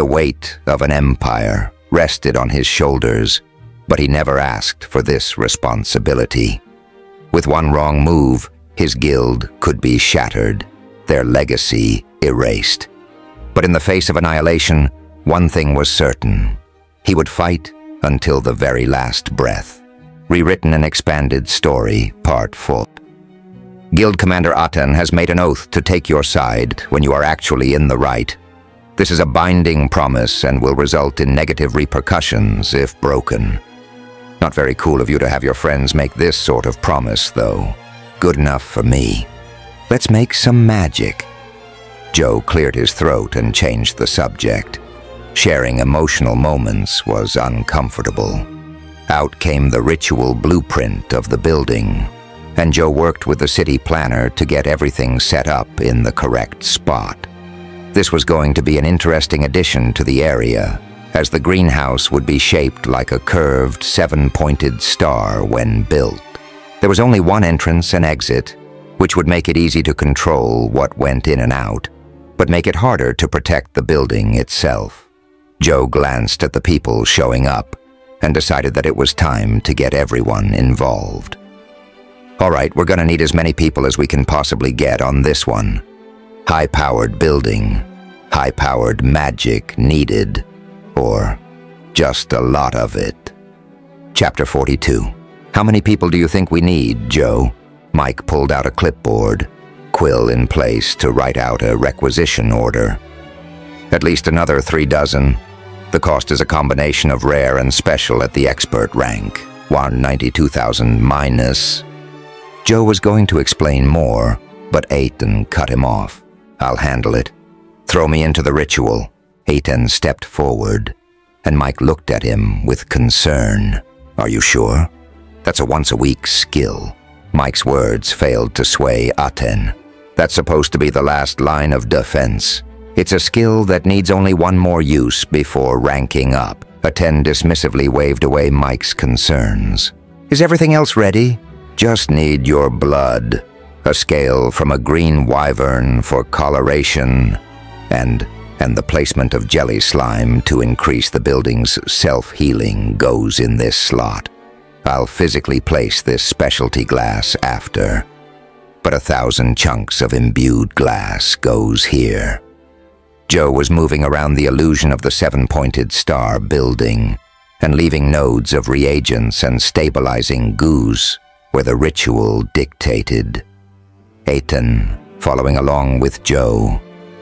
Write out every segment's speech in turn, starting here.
The weight of an empire rested on his shoulders, but he never asked for this responsibility. With one wrong move, his guild could be shattered, their legacy erased. But in the face of annihilation, one thing was certain. He would fight until the very last breath. Rewritten and expanded story, Part 4. Guild Commander Aten has made an oath to take your side when you are actually in the right. This is a binding promise and will result in negative repercussions if broken. Not very cool of you to have your friends make this sort of promise, though. Good enough for me. Let's make some magic. Joe cleared his throat and changed the subject. Sharing emotional moments was uncomfortable. Out came the ritual blueprint of the building, and Joe worked with the city planner to get everything set up in the correct spot. This was going to be an interesting addition to the area, as the greenhouse would be shaped like a curved, seven-pointed star when built. There was only one entrance and exit, which would make it easy to control what went in and out, but make it harder to protect the building itself. Joe glanced at the people showing up and decided that it was time to get everyone involved. All right, we're gonna need as many people as we can possibly get on this one. High-powered building, high-powered magic needed, or just a lot of it. Chapter 42. How many people do you think we need, Joe? Mike pulled out a clipboard, quill in place to write out a requisition order. At least another 3 dozen. The cost is a combination of rare and special at the expert rank. 192,000 minus. Joe was going to explain more, but Aten cut him off. I'll handle it. Throw me into the ritual. Aten stepped forward, and Mike looked at him with concern. Are you sure? That's a once-a-week skill. Mike's words failed to sway Aten. That's supposed to be the last line of defense. It's a skill that needs only one more use before ranking up. Aten dismissively waved away Mike's concerns. Is everything else ready? Just need your blood. A scale from a green wyvern for coloration, and the placement of jelly slime to increase the building's self-healing goes in this slot. I'll physically place this specialty glass after, but 1,000 chunks of imbued glass goes here. Joe was moving around the illusion of the seven-pointed star building and leaving nodes of reagents and stabilizing goos where the ritual dictated. Aten, following along with Joe,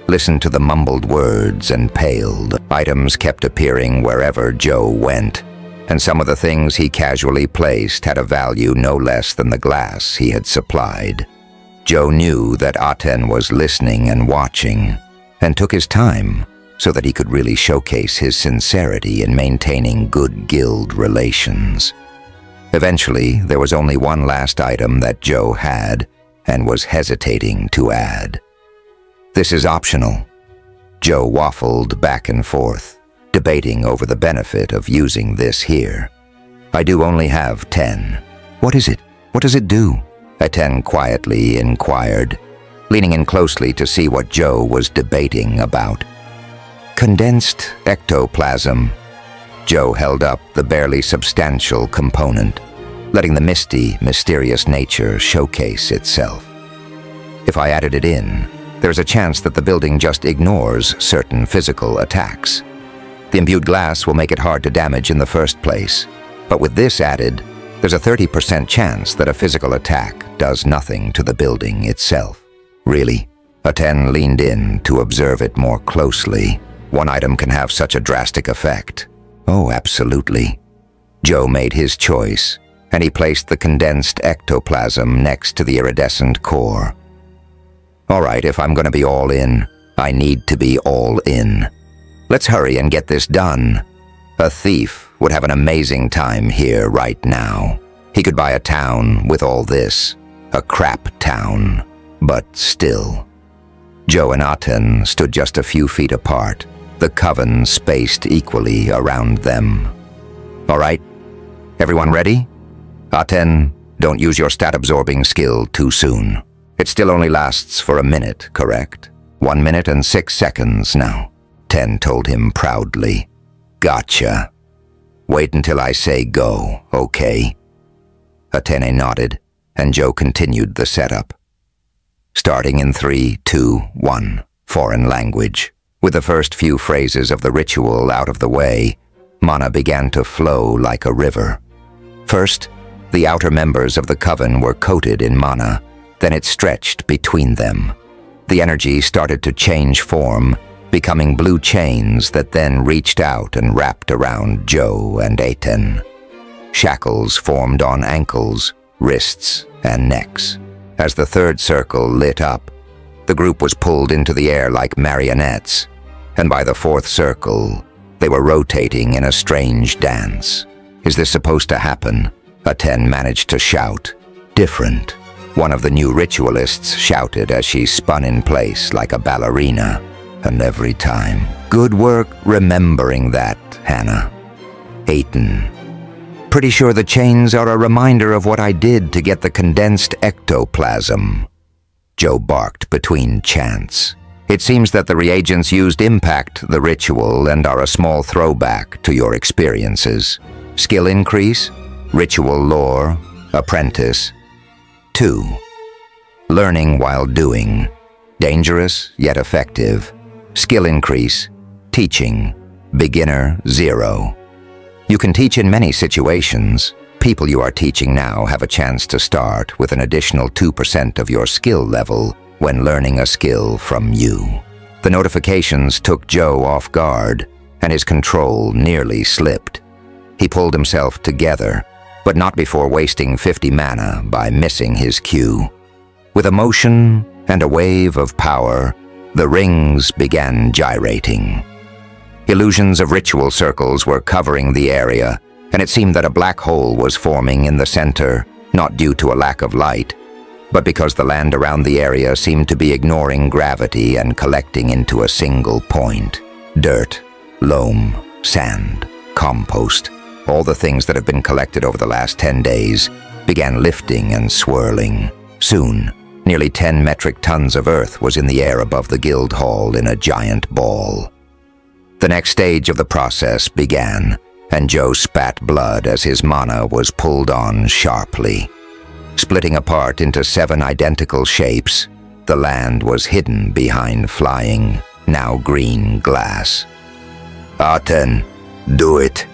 listened to the mumbled words and paled. Items kept appearing wherever Joe went, and some of the things he casually placed had a value no less than the glass he had supplied. Joe knew that Aten was listening and watching, and took his time so that he could really showcase his sincerity in maintaining good guild relations. Eventually, there was only one last item that Joe had and was hesitating to add. This is optional. Joe waffled back and forth, debating over the benefit of using this here. I do only have 10. What is it? What does it do? Aten quietly inquired, leaning in closely to see what Joe was debating about. Condensed ectoplasm. Joe held up the barely substantial component, letting the misty, mysterious nature showcase itself. If I added it in, there's a chance that the building just ignores certain physical attacks. The imbued glass will make it hard to damage in the first place, but with this added, there's a 30% chance that a physical attack does nothing to the building itself. Really? Aten leaned in to observe it more closely. One item can have such a drastic effect. Oh, absolutely. Joe made his choice, and he placed the condensed ectoplasm next to the iridescent core. All right, if I'm going to be all in, I need to be all in. Let's hurry and get this done. A thief would have an amazing time here right now. He could buy a town with all this. A crap town, but still. Joe and Aten stood just a few feet apart, the coven spaced equally around them. All right, everyone ready? Aten, don't use your stat-absorbing skill too soon. It still only lasts for a minute, correct? 1 minute and 6 seconds now. Ten told him proudly. Gotcha. Wait until I say go, okay? Atene nodded, and Joe continued the setup. Starting in 3, 2, 1, foreign language. With the first few phrases of the ritual out of the way, mana began to flow like a river. First, the outer members of the coven were coated in mana, then it stretched between them. The energy started to change form, becoming blue chains that then reached out and wrapped around Joe and Aten. Shackles formed on ankles, wrists, and necks. As the third circle lit up, the group was pulled into the air like marionettes, and by the fourth circle, they were rotating in a strange dance. Is this supposed to happen? Aten managed to shout. Different. One of the new ritualists shouted as she spun in place like a ballerina. And every time. Good work remembering that, Hannah. Aten. Pretty sure the chains are a reminder of what I did to get the condensed ectoplasm. Joe barked between chants. It seems that the reagents used impact the ritual and are a small throwback to your experiences. Skill increase, ritual lore, apprentice. 2. Learning while doing. Dangerous yet effective. Skill increase, teaching, beginner 0. You can teach in many situations. People you are teaching now have a chance to start with an additional 2% of your skill level when learning a skill from you. The notifications took Joe off guard, and his control nearly slipped. He pulled himself together, but not before wasting 50 mana by missing his cue. With a motion and a wave of power, the rings began gyrating. Illusions of ritual circles were covering the area, and it seemed that a black hole was forming in the center, not due to a lack of light, but because the land around the area seemed to be ignoring gravity and collecting into a single point. Dirt, loam, sand, compost, all the things that have been collected over the last 10 days, began lifting and swirling. Soon, nearly 10 metric tons of earth was in the air above the guild hall in a giant ball. The next stage of the process began, and Joe spat blood as his mana was pulled on sharply. Splitting apart into 7 identical shapes, the land was hidden behind flying, now green glass. Aten, do it.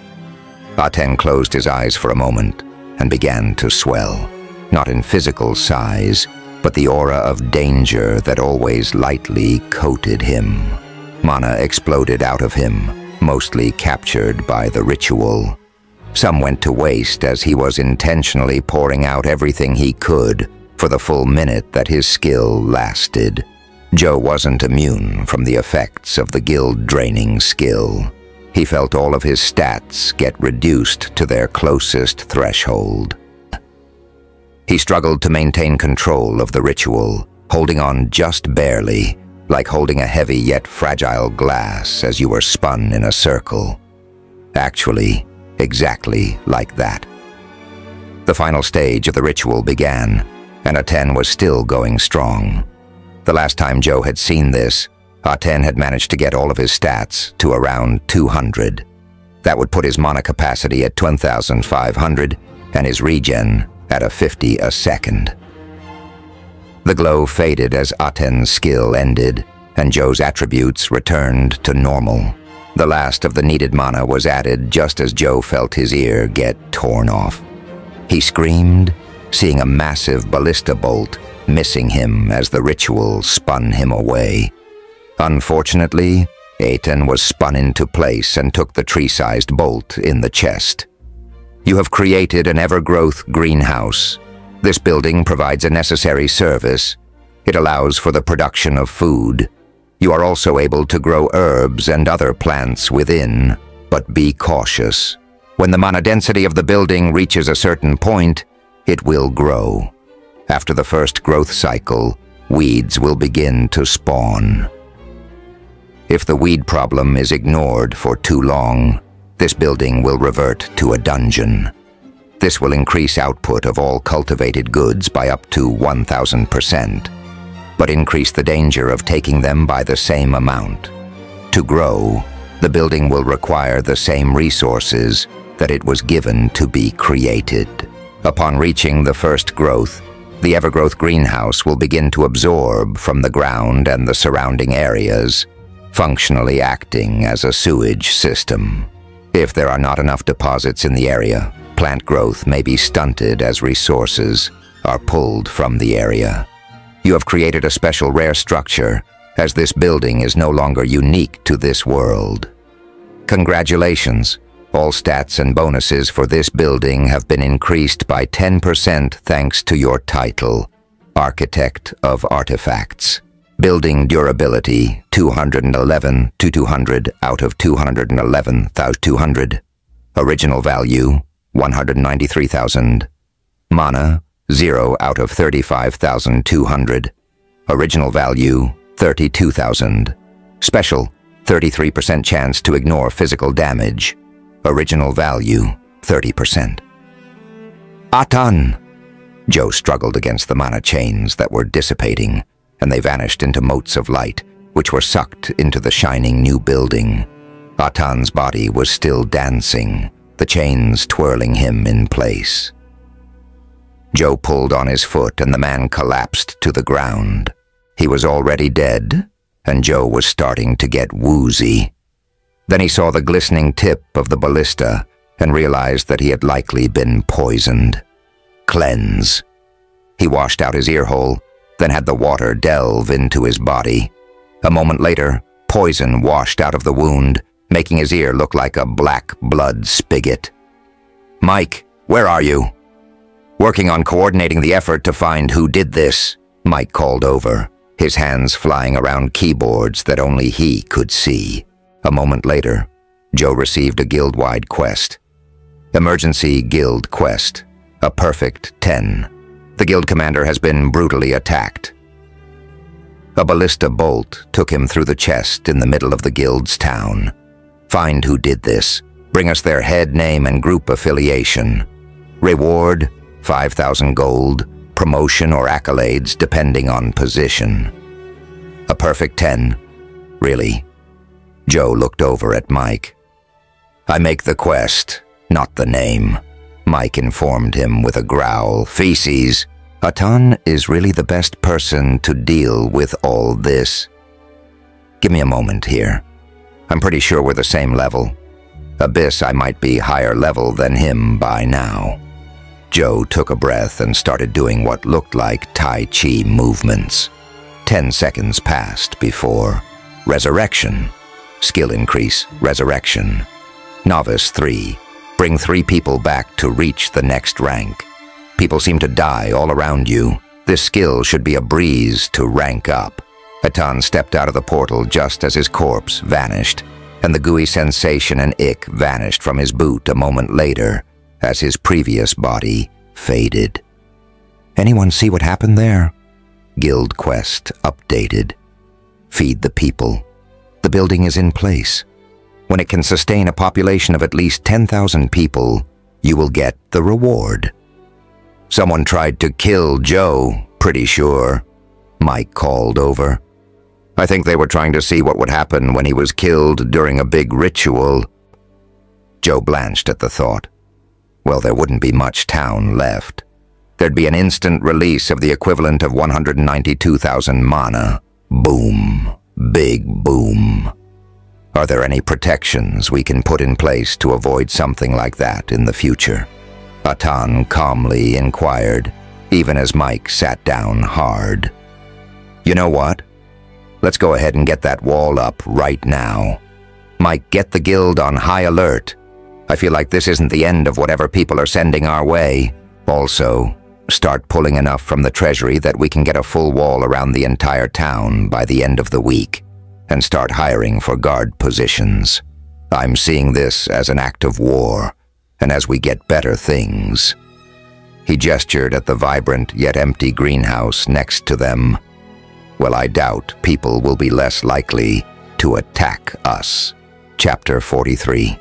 Aten closed his eyes for a moment and began to swell, not in physical size, but the aura of danger that always lightly coated him. Mana exploded out of him, mostly captured by the ritual. Some went to waste as he was intentionally pouring out everything he could for the full minute that his skill lasted. Joe wasn't immune from the effects of the guild-draining skill. He felt all of his stats get reduced to their closest threshold. He struggled to maintain control of the ritual, holding on just barely, like holding a heavy yet fragile glass as you were spun in a circle. Actually, exactly like that. The final stage of the ritual began, and Aten was still going strong. The last time Joe had seen this, Aten had managed to get all of his stats to around 200. That would put his mana capacity at 10,500 and his regen at a 50 a second. The glow faded as Aten's skill ended, and Joe's attributes returned to normal. The last of the needed mana was added just as Joe felt his ear get torn off. He screamed, seeing a massive ballista bolt missing him as the ritual spun him away. Unfortunately, Aten was spun into place and took the tree-sized bolt in the chest. You have created an ever-growth greenhouse. This building provides a necessary service. It allows for the production of food. You are also able to grow herbs and other plants within, but be cautious. When the mana density of the building reaches a certain point, it will grow. After the first growth cycle, weeds will begin to spawn. If the weed problem is ignored for too long, this building will revert to a dungeon. This will increase output of all cultivated goods by up to 1,000%, but increase the danger of taking them by the same amount. To grow, the building will require the same resources that it was given to be created. Upon reaching the first growth, the Evergrowth greenhouse will begin to absorb from the ground and the surrounding areas, functionally acting as a sewage system. If there are not enough deposits in the area, plant growth may be stunted as resources are pulled from the area. You have created a special rare structure, as this building is no longer unique to this world. Congratulations! All stats and bonuses for this building have been increased by 10% thanks to your title, Architect of Artifacts. Building durability, 211 to 200 out of 211,200. Original value, 193,000. Mana, 0 out of 35,200. Original value, 32,000. Special, 33% chance to ignore physical damage. Original value, 30%. Atan! Joe struggled against the mana chains that were dissipating, and they vanished into motes of light, which were sucked into the shining new building. Atan's body was still dancing, the chains twirling him in place. Joe pulled on his foot and the man collapsed to the ground. He was already dead, and Joe was starting to get woozy. Then he saw the glistening tip of the ballista and realized that he had likely been poisoned. Cleanse. He washed out his ear hole, then had the water delve into his body. A moment later, poison washed out of the wound, making his ear look like a black blood spigot. Mike, where are you? Working on coordinating the effort to find who did this, Mike called over, his hands flying around keyboards that only he could see. A moment later, Joe received a guild-wide quest. Emergency Guild Quest. A perfect 10. The guild commander has been brutally attacked. A ballista bolt took him through the chest in the middle of the guild's town. Find who did this. Bring us their head, name, and group affiliation. Reward, 5,000 gold, promotion or accolades depending on position. A perfect 10. Really? Joe looked over at Mike. I make the quest, not the name. Mike informed him with a growl. Feces. Atan is really the best person to deal with all this. Give me a moment here. I'm pretty sure we're the same level. Abyss, I might be higher level than him by now. Joe took a breath and started doing what looked like Tai Chi movements. 10 seconds passed before resurrection. Skill increase, resurrection. Novice 3. Bring 3 people back to reach the next rank. People seem to die all around you. This skill should be a breeze to rank up. Atan stepped out of the portal just as his corpse vanished, and the gooey sensation and ick vanished from his boot a moment later as his previous body faded. Anyone see what happened there? Guild quest updated. Feed the people. The building is in place. When it can sustain a population of at least 10,000 people, you will get the reward. Someone tried to kill Joe, pretty sure, Mike called over. I think they were trying to see what would happen when he was killed during a big ritual. Joe blanched at the thought. Well, there wouldn't be much town left. There'd be an instant release of the equivalent of 192,000 mana. Boom. Big boom. Are there any protections we can put in place to avoid something like that in the future? Atan calmly inquired, even as Mike sat down hard. You know what? Let's go ahead and get that wall up right now. Mike, get the guild on high alert. I feel like this isn't the end of whatever people are sending our way. Also, start pulling enough from the treasury that we can get a full wall around the entire town by the end of the week, and start hiring for guard positions. I'm seeing this as an act of war, and as we get better things. He gestured at the vibrant yet empty greenhouse next to them. Well, I doubt people will be less likely to attack us. Chapter 43.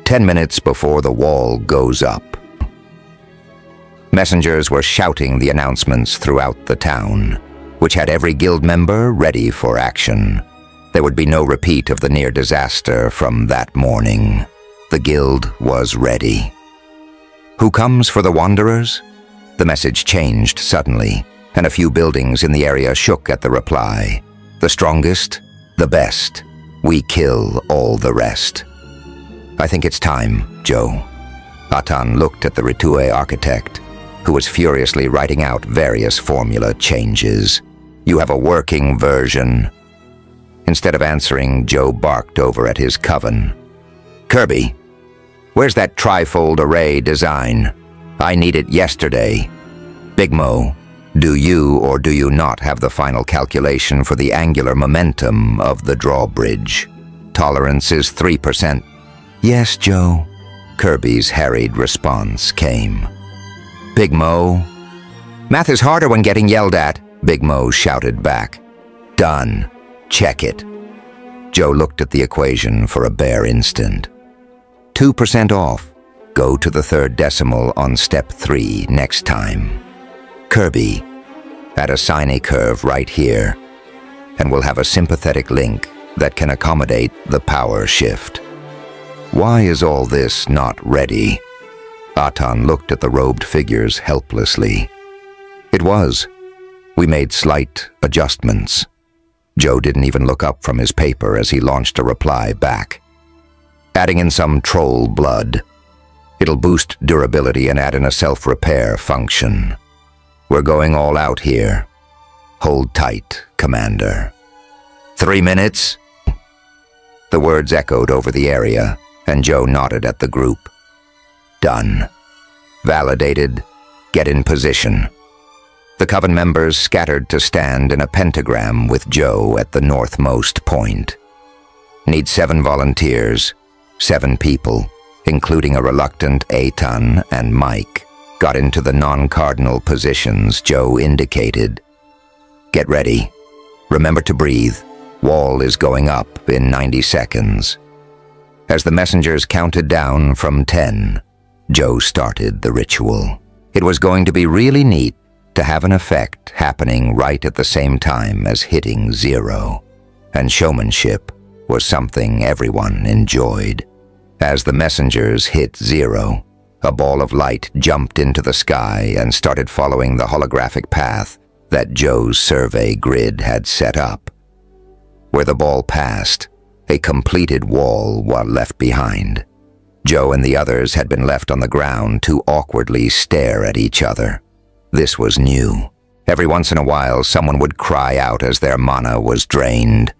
10 minutes before the wall goes up. Messengers were shouting the announcements throughout the town, which had every guild member ready for action. There would be no repeat of the near disaster from that morning. The guild was ready. Who comes for the Wanderers? The message changed suddenly, and a few buildings in the area shook at the reply. The strongest, the best. We kill all the rest. I think it's time, Joe. Atan looked at the Ritue architect, who was furiously writing out various formula changes. You have a working version. Instead of answering, Joe barked over at his coven. Kirby, where's that trifold array design? I need it yesterday. Big Mo, do you or do you not have the final calculation for the angular momentum of the drawbridge? Tolerance is 3%. Yes, Joe. Kirby's harried response came. Big Mo. Math is harder when getting yelled at, Big Mo shouted back. Done. Check it. Joe looked at the equation for a bare instant. 2% off. Go to the third decimal on step 3 next time. Kirby, add a sine curve right here, and we'll have a sympathetic link that can accommodate the power shift. Why is all this not ready? Atan looked at the robed figures helplessly. It was. We made slight adjustments. Joe didn't even look up from his paper as he launched a reply back. Adding in some troll blood. It'll boost durability and add in a self-repair function. We're going all out here. Hold tight, Commander. 3 minutes? The words echoed over the area, and Joe nodded at the group. Done. Validated. Get in position. The coven members scattered to stand in a pentagram with Joe at the northmost point. Need 7 volunteers. 7 people, including a reluctant Eitan and Mike, got into the non-cardinal positions Joe indicated. Get ready. Remember to breathe. Wall is going up in 90 seconds. As the messengers counted down from 10, Joe started the ritual. It was going to be really neat to have an effect happening right at the same time as hitting 0, and showmanship was something everyone enjoyed. As the messengers hit 0, a ball of light jumped into the sky and started following the holographic path that Joe's survey grid had set up. Where the ball passed, a completed wall was left behind. Joe and the others had been left on the ground to awkwardly stare at each other. This was new. Every once in a while, someone would cry out as their mana was drained.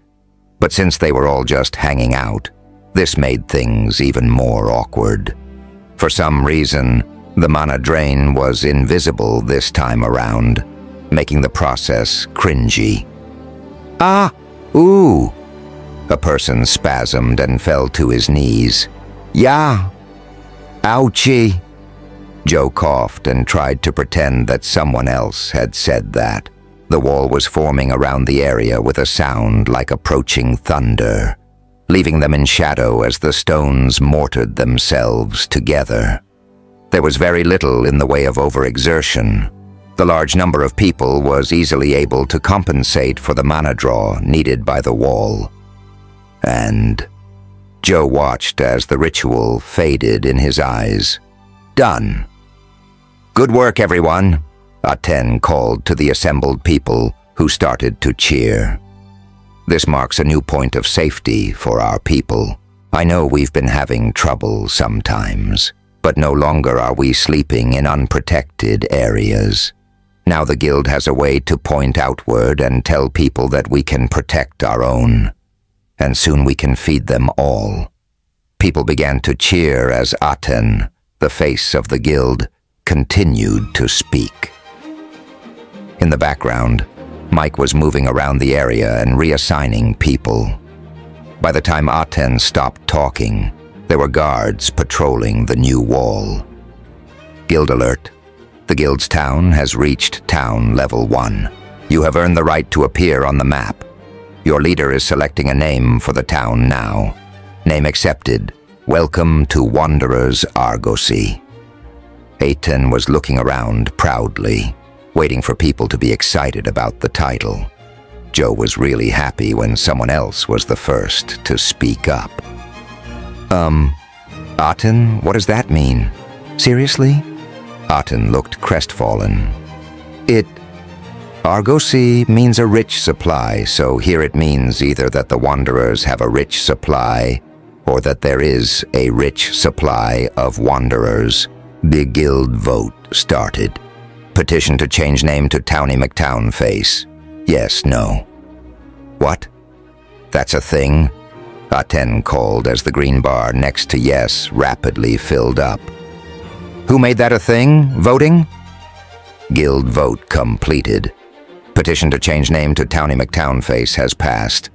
But since they were all just hanging out, this made things even more awkward. For some reason, the mana drain was invisible this time around, making the process cringy. Ah! Ooh! A person spasmed and fell to his knees. Yeah! Ouchie! Joe coughed and tried to pretend that someone else had said that. The wall was forming around the area with a sound like approaching thunder, leaving them in shadow as the stones mortared themselves together. There was very little in the way of overexertion. The large number of people was easily able to compensate for the mana draw needed by the wall. And Joe watched as the ritual faded in his eyes. Done. Good work, everyone, Aten called to the assembled people, who started to cheer. This marks a new point of safety for our people. I know we've been having trouble sometimes, but no longer are we sleeping in unprotected areas. Now the guild has a way to point outward and tell people that we can protect our own. And soon we can feed them all. People began to cheer as Aten, the face of the guild, continued to speak. In the background, Mike was moving around the area and reassigning people. By the time Aten stopped talking, there were guards patrolling the new wall. Guild alert. The guild's town has reached town level 1. You have earned the right to appear on the map. Your leader is selecting a name for the town now. Name accepted. Welcome to Wanderers Argosy. Eitan was looking around proudly, waiting for people to be excited about the title. Joe was really happy when someone else was the first to speak up. Aten, what does that mean? Seriously? Aten looked crestfallen. Argosy means a rich supply, so here it means either that the Wanderers have a rich supply, or that there is a rich supply of Wanderers. The guild vote started. Petition to change name to Towny McTownface. Yes, no. What? That's a thing? Aten called as the green bar next to yes rapidly filled up. Who made that a thing? Voting? Guild vote completed. Petition to change name to Towny McTownface has passed.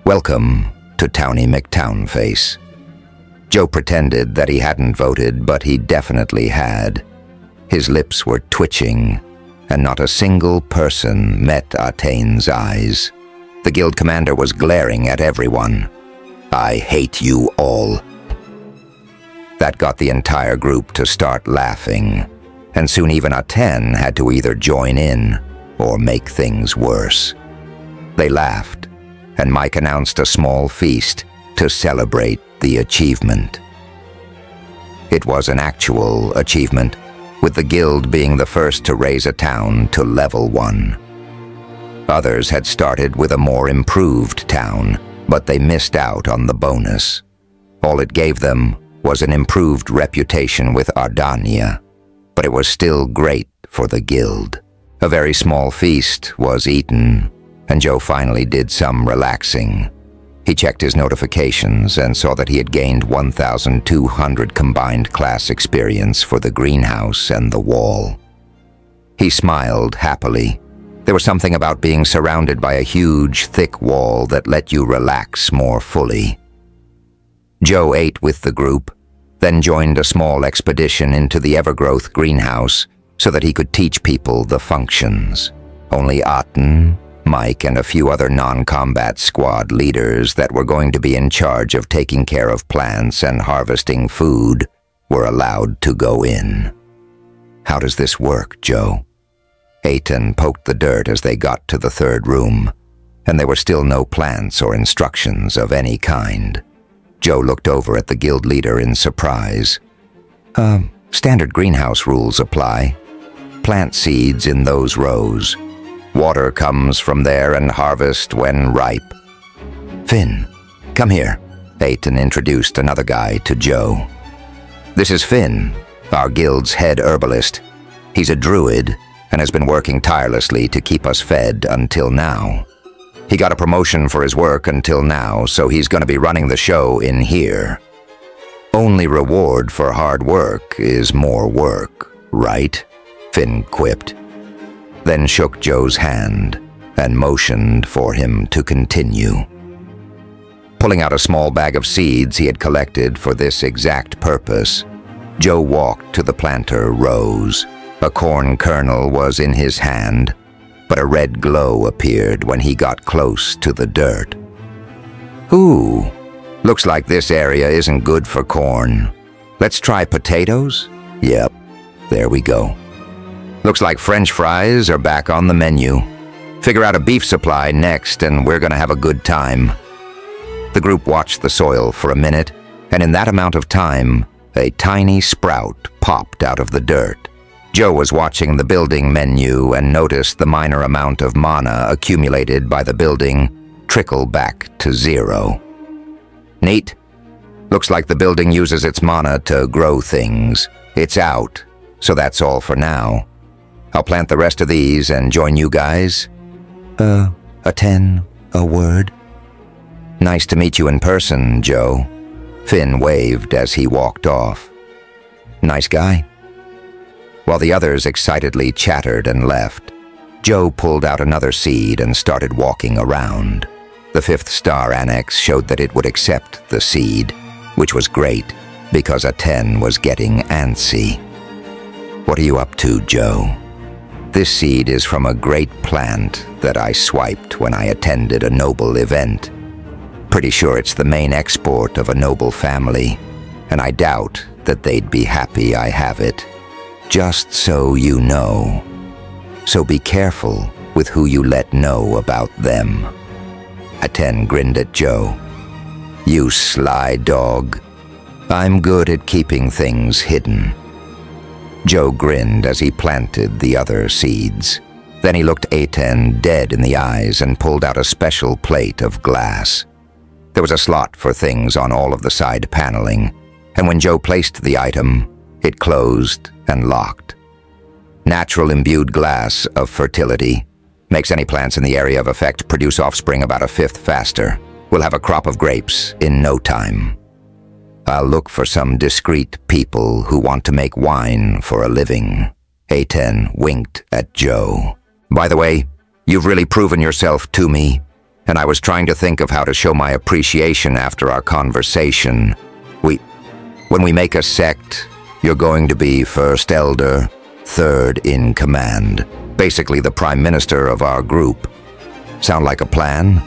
Welcome to Towny McTownface. Joe pretended that he hadn't voted, but he definitely had. His lips were twitching, and not a single person met Aten's eyes. The guild commander was glaring at everyone. I hate you all. That got the entire group to start laughing, and soon even Aten had to either join in or make things worse. They laughed, and Mike announced a small feast to celebrate the achievement. It was an actual achievement, with the guild being the first to raise a town to level 1. Others had started with a more improved town, but they missed out on the bonus. All it gave them was an improved reputation with Ardania, but it was still great for the guild. A very small feast was eaten, and Joe finally did some relaxing. He checked his notifications and saw that he had gained 1,200 combined class experience for the greenhouse and the wall. He smiled happily. There was something about being surrounded by a huge, thick wall that let you relax more fully. Joe ate with the group, then joined a small expedition into the Evergrowth greenhouse so that he could teach people the functions. Only Aten, Mike, and a few other non-combat squad leaders that were going to be in charge of taking care of plants and harvesting food were allowed to go in. How does this work, Joe? Aten poked the dirt as they got to the third room, and there were still no plants or instructions of any kind. Joe looked over at the guild leader in surprise. Standard greenhouse rules apply. Plant seeds in those rows. Water comes from there and harvest when ripe. Finn, come here. Aten introduced another guy to Joe. This is Finn, our guild's head herbalist. He's a druid and has been working tirelessly to keep us fed until now. He got a promotion for his work until now, so he's going to be running the show in here. Only reward for hard work is more work, right? Finn quipped, then shook Joe's hand and motioned for him to continue. Pulling out a small bag of seeds he had collected for this exact purpose, Joe walked to the planter rows. A corn kernel was in his hand, but a red glow appeared when he got close to the dirt. Ooh, looks like this area isn't good for corn. Let's try potatoes? Yep, there we go. Looks like French fries are back on the menu. Figure out a beef supply next and we're gonna have a good time. The group watched the soil for a minute, and in that amount of time, a tiny sprout popped out of the dirt. Joe was watching the building menu and noticed the minor amount of mana accumulated by the building trickle back to 0. Neat. Looks like the building uses its mana to grow things. It's out, so that's all for now. I'll plant the rest of these and join you guys. Aten, a word? Nice to meet you in person, Joe. Finn waved as he walked off. Nice guy. While the others excitedly chattered and left, Joe pulled out another seed and started walking around. The 5th star annex showed that it would accept the seed, which was great because Aten was getting antsy. What are you up to, Joe? This seed is from a great plant that I swiped when I attended a noble event. Pretty sure it's the main export of a noble family, and I doubt that they'd be happy I have it. Just so you know. So be careful with who you let know about them. Aten grinned at Joe. You sly dog. I'm good at keeping things hidden. Joe grinned as he planted the other seeds. Then he looked Aten dead in the eyes and pulled out a special plate of glass. There was a slot for things on all of the side paneling, and when Joe placed the item, it closed and locked. Natural imbued glass of fertility. Makes any plants in the area of effect produce offspring about a fifth faster. We'll have a crop of grapes in no time. I'll look for some discreet people who want to make wine for a living. Aten winked at Joe. By the way, you've really proven yourself to me, and I was trying to think of how to show my appreciation after our conversation. When we make a sect, you're going to be first elder, third in command. Basically the prime minister of our group. Sound like a plan?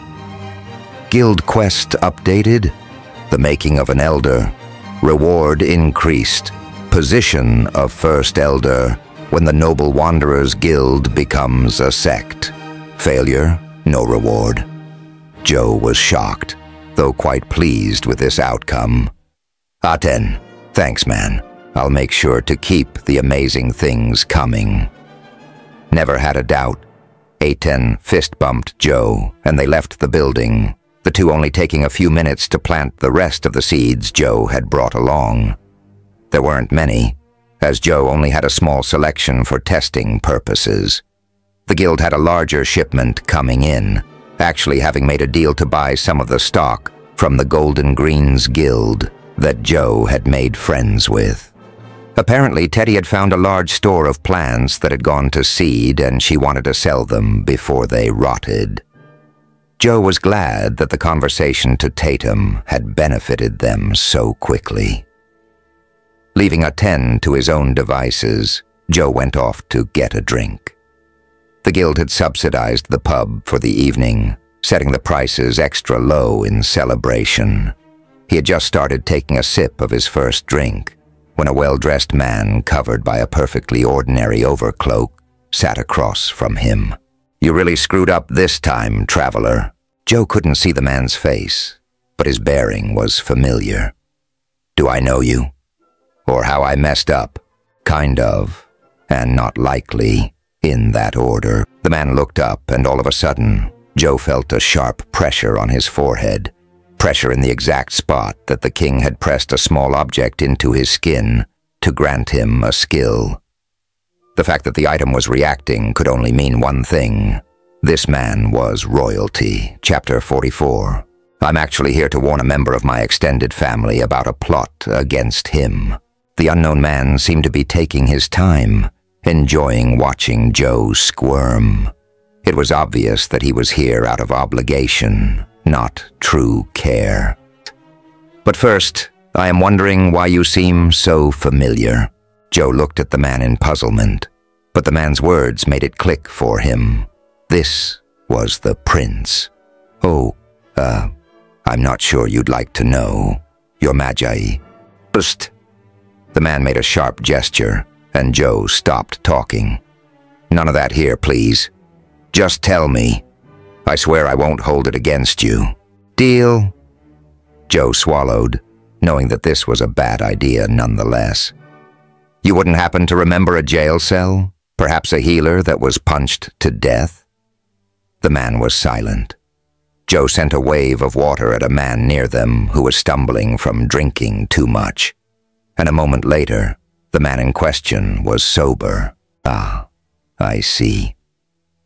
Guild quest updated? The making of an elder. Reward increased. Position of first elder when the Noble Wanderers Guild becomes a sect. Failure, no reward. Joe was shocked, though quite pleased with this outcome. Aten, thanks man. I'll make sure to keep the amazing things coming. Never had a doubt. Aten fist-bumped Joe, and they left the building, the two only taking a few minutes to plant the rest of the seeds Joe had brought along. There weren't many, as Joe only had a small selection for testing purposes. The guild had a larger shipment coming in, actually having made a deal to buy some of the stock from the Golden Greens Guild that Joe had made friends with. Apparently, Teddy had found a large store of plants that had gone to seed, and she wanted to sell them before they rotted. Joe was glad that the conversation to Tatum had benefited them so quickly. Leaving Aten to his own devices, Joe went off to get a drink. The guild had subsidized the pub for the evening, setting the prices extra low in celebration. He had just started taking a sip of his first drink when a well-dressed man covered by a perfectly ordinary overcloak sat across from him. You really screwed up this time, traveler. Joe couldn't see the man's face, but his bearing was familiar. Do I know you? Or how I messed up? Kind of, and not likely, in that order. The man looked up, and all of a sudden, Joe felt a sharp pressure on his forehead. Pressure in the exact spot that the king had pressed a small object into his skin to grant him a skill. The fact that the item was reacting could only mean one thing. This man was royalty. Chapter 44. I'm actually here to warn a member of my extended family about a plot against him. The unknown man seemed to be taking his time, enjoying watching Joe squirm. It was obvious that he was here out of obligation, not true care. But first, I am wondering why you seem so familiar. Joe looked at the man in puzzlement, but the man's words made it click for him. This was the prince. Oh, I'm not sure you'd like to know, Your Magi. Psst. The man made a sharp gesture, and Joe stopped talking. None of that here, please. Just tell me. I swear I won't hold it against you. Deal? Joe swallowed, knowing that this was a bad idea nonetheless. You wouldn't happen to remember a jail cell? Perhaps a healer that was punched to death? The man was silent. Joe sent a wave of water at a man near them who was stumbling from drinking too much. And a moment later, the man in question was sober. Ah, I see.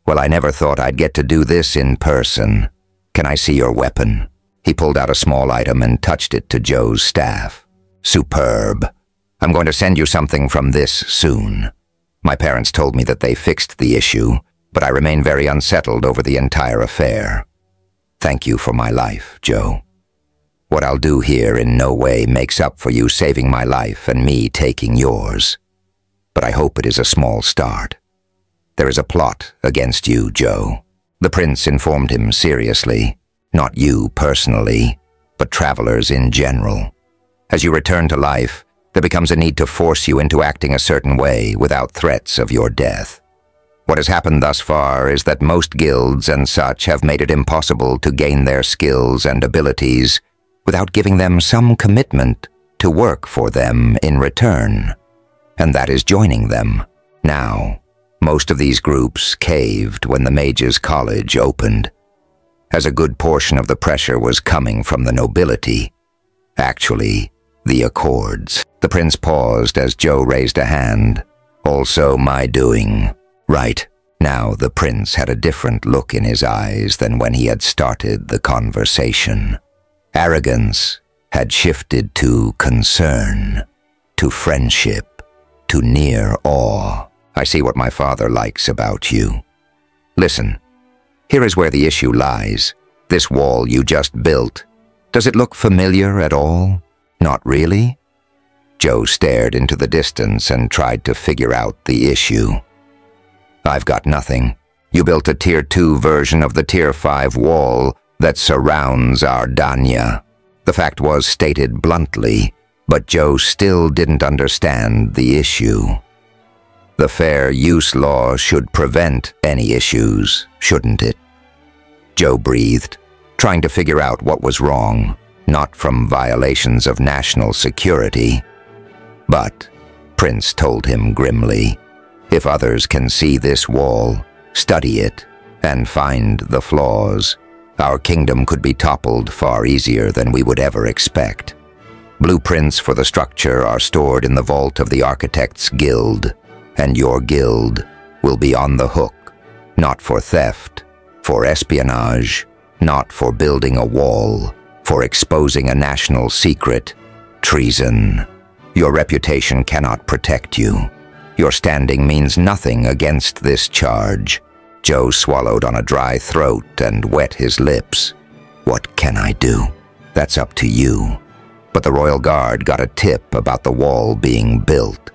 Well, I never thought I'd get to do this in person. Can I see your weapon? He pulled out a small item and touched it to Joe's staff. Superb. I'm going to send you something from this soon. My parents told me that they fixed the issue, but I remain very unsettled over the entire affair. Thank you for my life, Joe. What I'll do here in no way makes up for you saving my life and me taking yours. But I hope it is a small start. There is a plot against you, Joe. The prince informed him seriously. Not you personally, but travelers in general. As you return to life, there becomes a need to force you into acting a certain way without threats of your death. What has happened thus far is that most guilds and such have made it impossible to gain their skills and abilities without giving them some commitment to work for them in return, and that is joining them. Now, most of these groups caved when the Mages' College opened, as a good portion of the pressure was coming from the nobility. Actually, the Accords. The prince paused as Joe raised a hand. Also my doing. Right. Now the prince had a different look in his eyes than when he had started the conversation. Arrogance had shifted to concern, to friendship, to near awe. I see what my father likes about you. Listen, here is where the issue lies. This wall you just built. Does it look familiar at all? Not really? Joe stared into the distance and tried to figure out the issue. I've got nothing. You built a Tier 2 version of the Tier 5 wall that surrounds our Danya. The fact was stated bluntly, but Joe still didn't understand the issue. The fair use law should prevent any issues, shouldn't it? Joe breathed, trying to figure out what was wrong, not from violations of national security. But, Prince told him grimly, if others can see this wall, study it, and find the flaws, our kingdom could be toppled far easier than we would ever expect. Blueprints for the structure are stored in the vault of the Architects Guild, and your guild will be on the hook, not for theft, for espionage, not for building a wall, for exposing a national secret, treason. Your reputation cannot protect you. Your standing means nothing against this charge. Joe swallowed on a dry throat and wet his lips. What can I do? That's up to you. But the Royal Guard got a tip about the wall being built,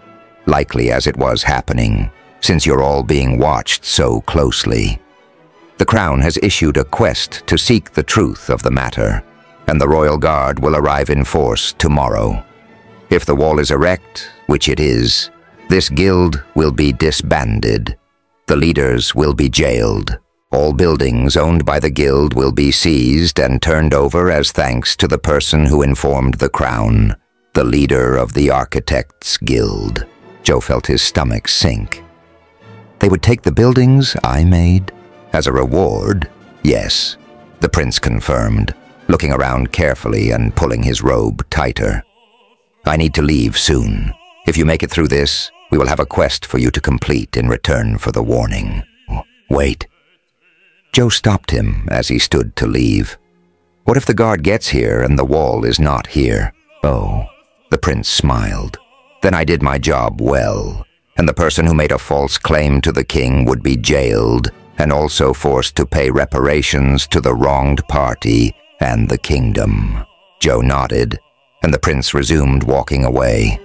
likely as it was happening, since you're all being watched so closely. The Crown has issued a quest to seek the truth of the matter, and the Royal Guard will arrive in force tomorrow. If the wall is erect, which it is, this guild will be disbanded. The leaders will be jailed. All buildings owned by the guild will be seized and turned over as thanks to the person who informed the Crown, the leader of the Architects Guild. Joe felt his stomach sink. They would take the buildings I made? As a reward? Yes, the prince confirmed, looking around carefully and pulling his robe tighter. I need to leave soon. If you make it through this, we will have a quest for you to complete in return for the warning. Wait. Joe stopped him as he stood to leave. What if the guard gets here and the wall is not here? Oh, the prince smiled. Then I did my job well, and the person who made a false claim to the king would be jailed and also forced to pay reparations to the wronged party and the kingdom. Joe nodded, and the prince resumed walking away.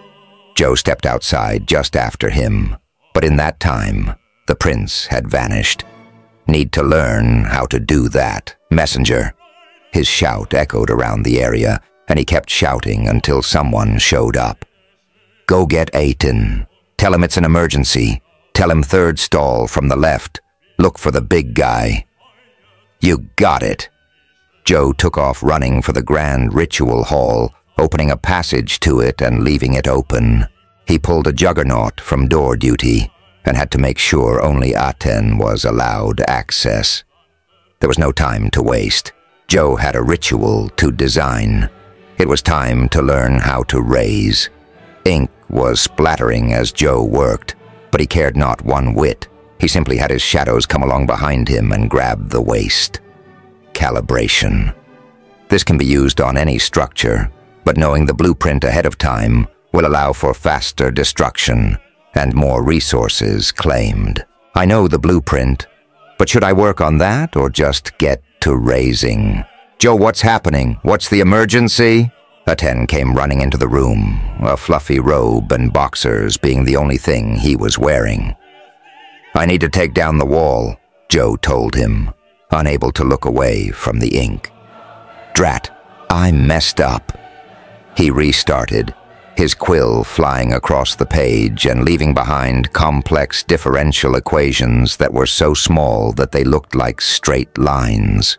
Joe stepped outside just after him, but in that time, the prince had vanished. Need to learn how to do that. Messenger. His shout echoed around the area, and he kept shouting until someone showed up. Go get Aiton. Tell him it's an emergency. Tell him third stall from the left. Look for the big guy. You got it. Joe took off running for the grand ritual hall, opening a passage to it and leaving it open. He pulled a juggernaut from door duty and had to make sure only Aten was allowed access. There was no time to waste. Joe had a ritual to design. It was time to learn how to raise. Ink was splattering as Joe worked, but he cared not one whit. He simply had his shadows come along behind him and grab the waist. Calibration. This can be used on any structure, but knowing the blueprint ahead of time will allow for faster destruction and more resources claimed. I know the blueprint, but should I work on that or just get to raising? Joe, what's happening? What's the emergency? Aten came running into the room, a fluffy robe and boxers being the only thing he was wearing. I need to take down the wall, Joe told him, unable to look away from the ink. Drat, I messed up. He restarted, his quill flying across the page and leaving behind complex differential equations that were so small that they looked like straight lines.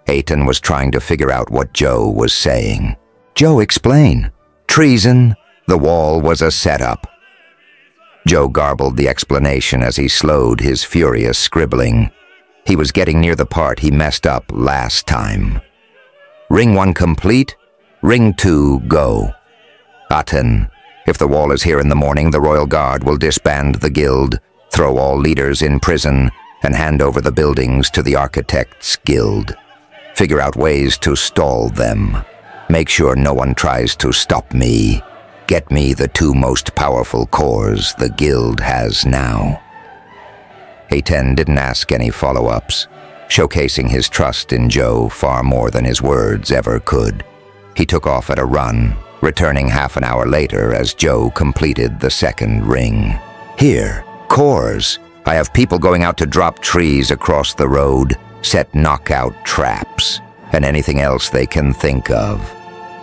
Eitan was trying to figure out what Joe was saying. "Joe, explain." "Treason. The wall was a setup." Joe garbled the explanation as he slowed his furious scribbling. He was getting near the part he messed up last time. "Ring 1 complete. Ring 2 go. Aten, if the wall is here in the morning, the Royal Guard will disband the guild, throw all leaders in prison, and hand over the buildings to the Architects Guild. Figure out ways to stall them. Make sure no one tries to stop me. Get me the 2 most powerful cores the guild has now." Eitan didn't ask any follow-ups, showcasing his trust in Joe far more than his words ever could. He took off at a run, returning half an hour later as Joe completed the second ring. "Here, cores. I have people going out to drop trees across the road, set knockout traps, and anything else they can think of.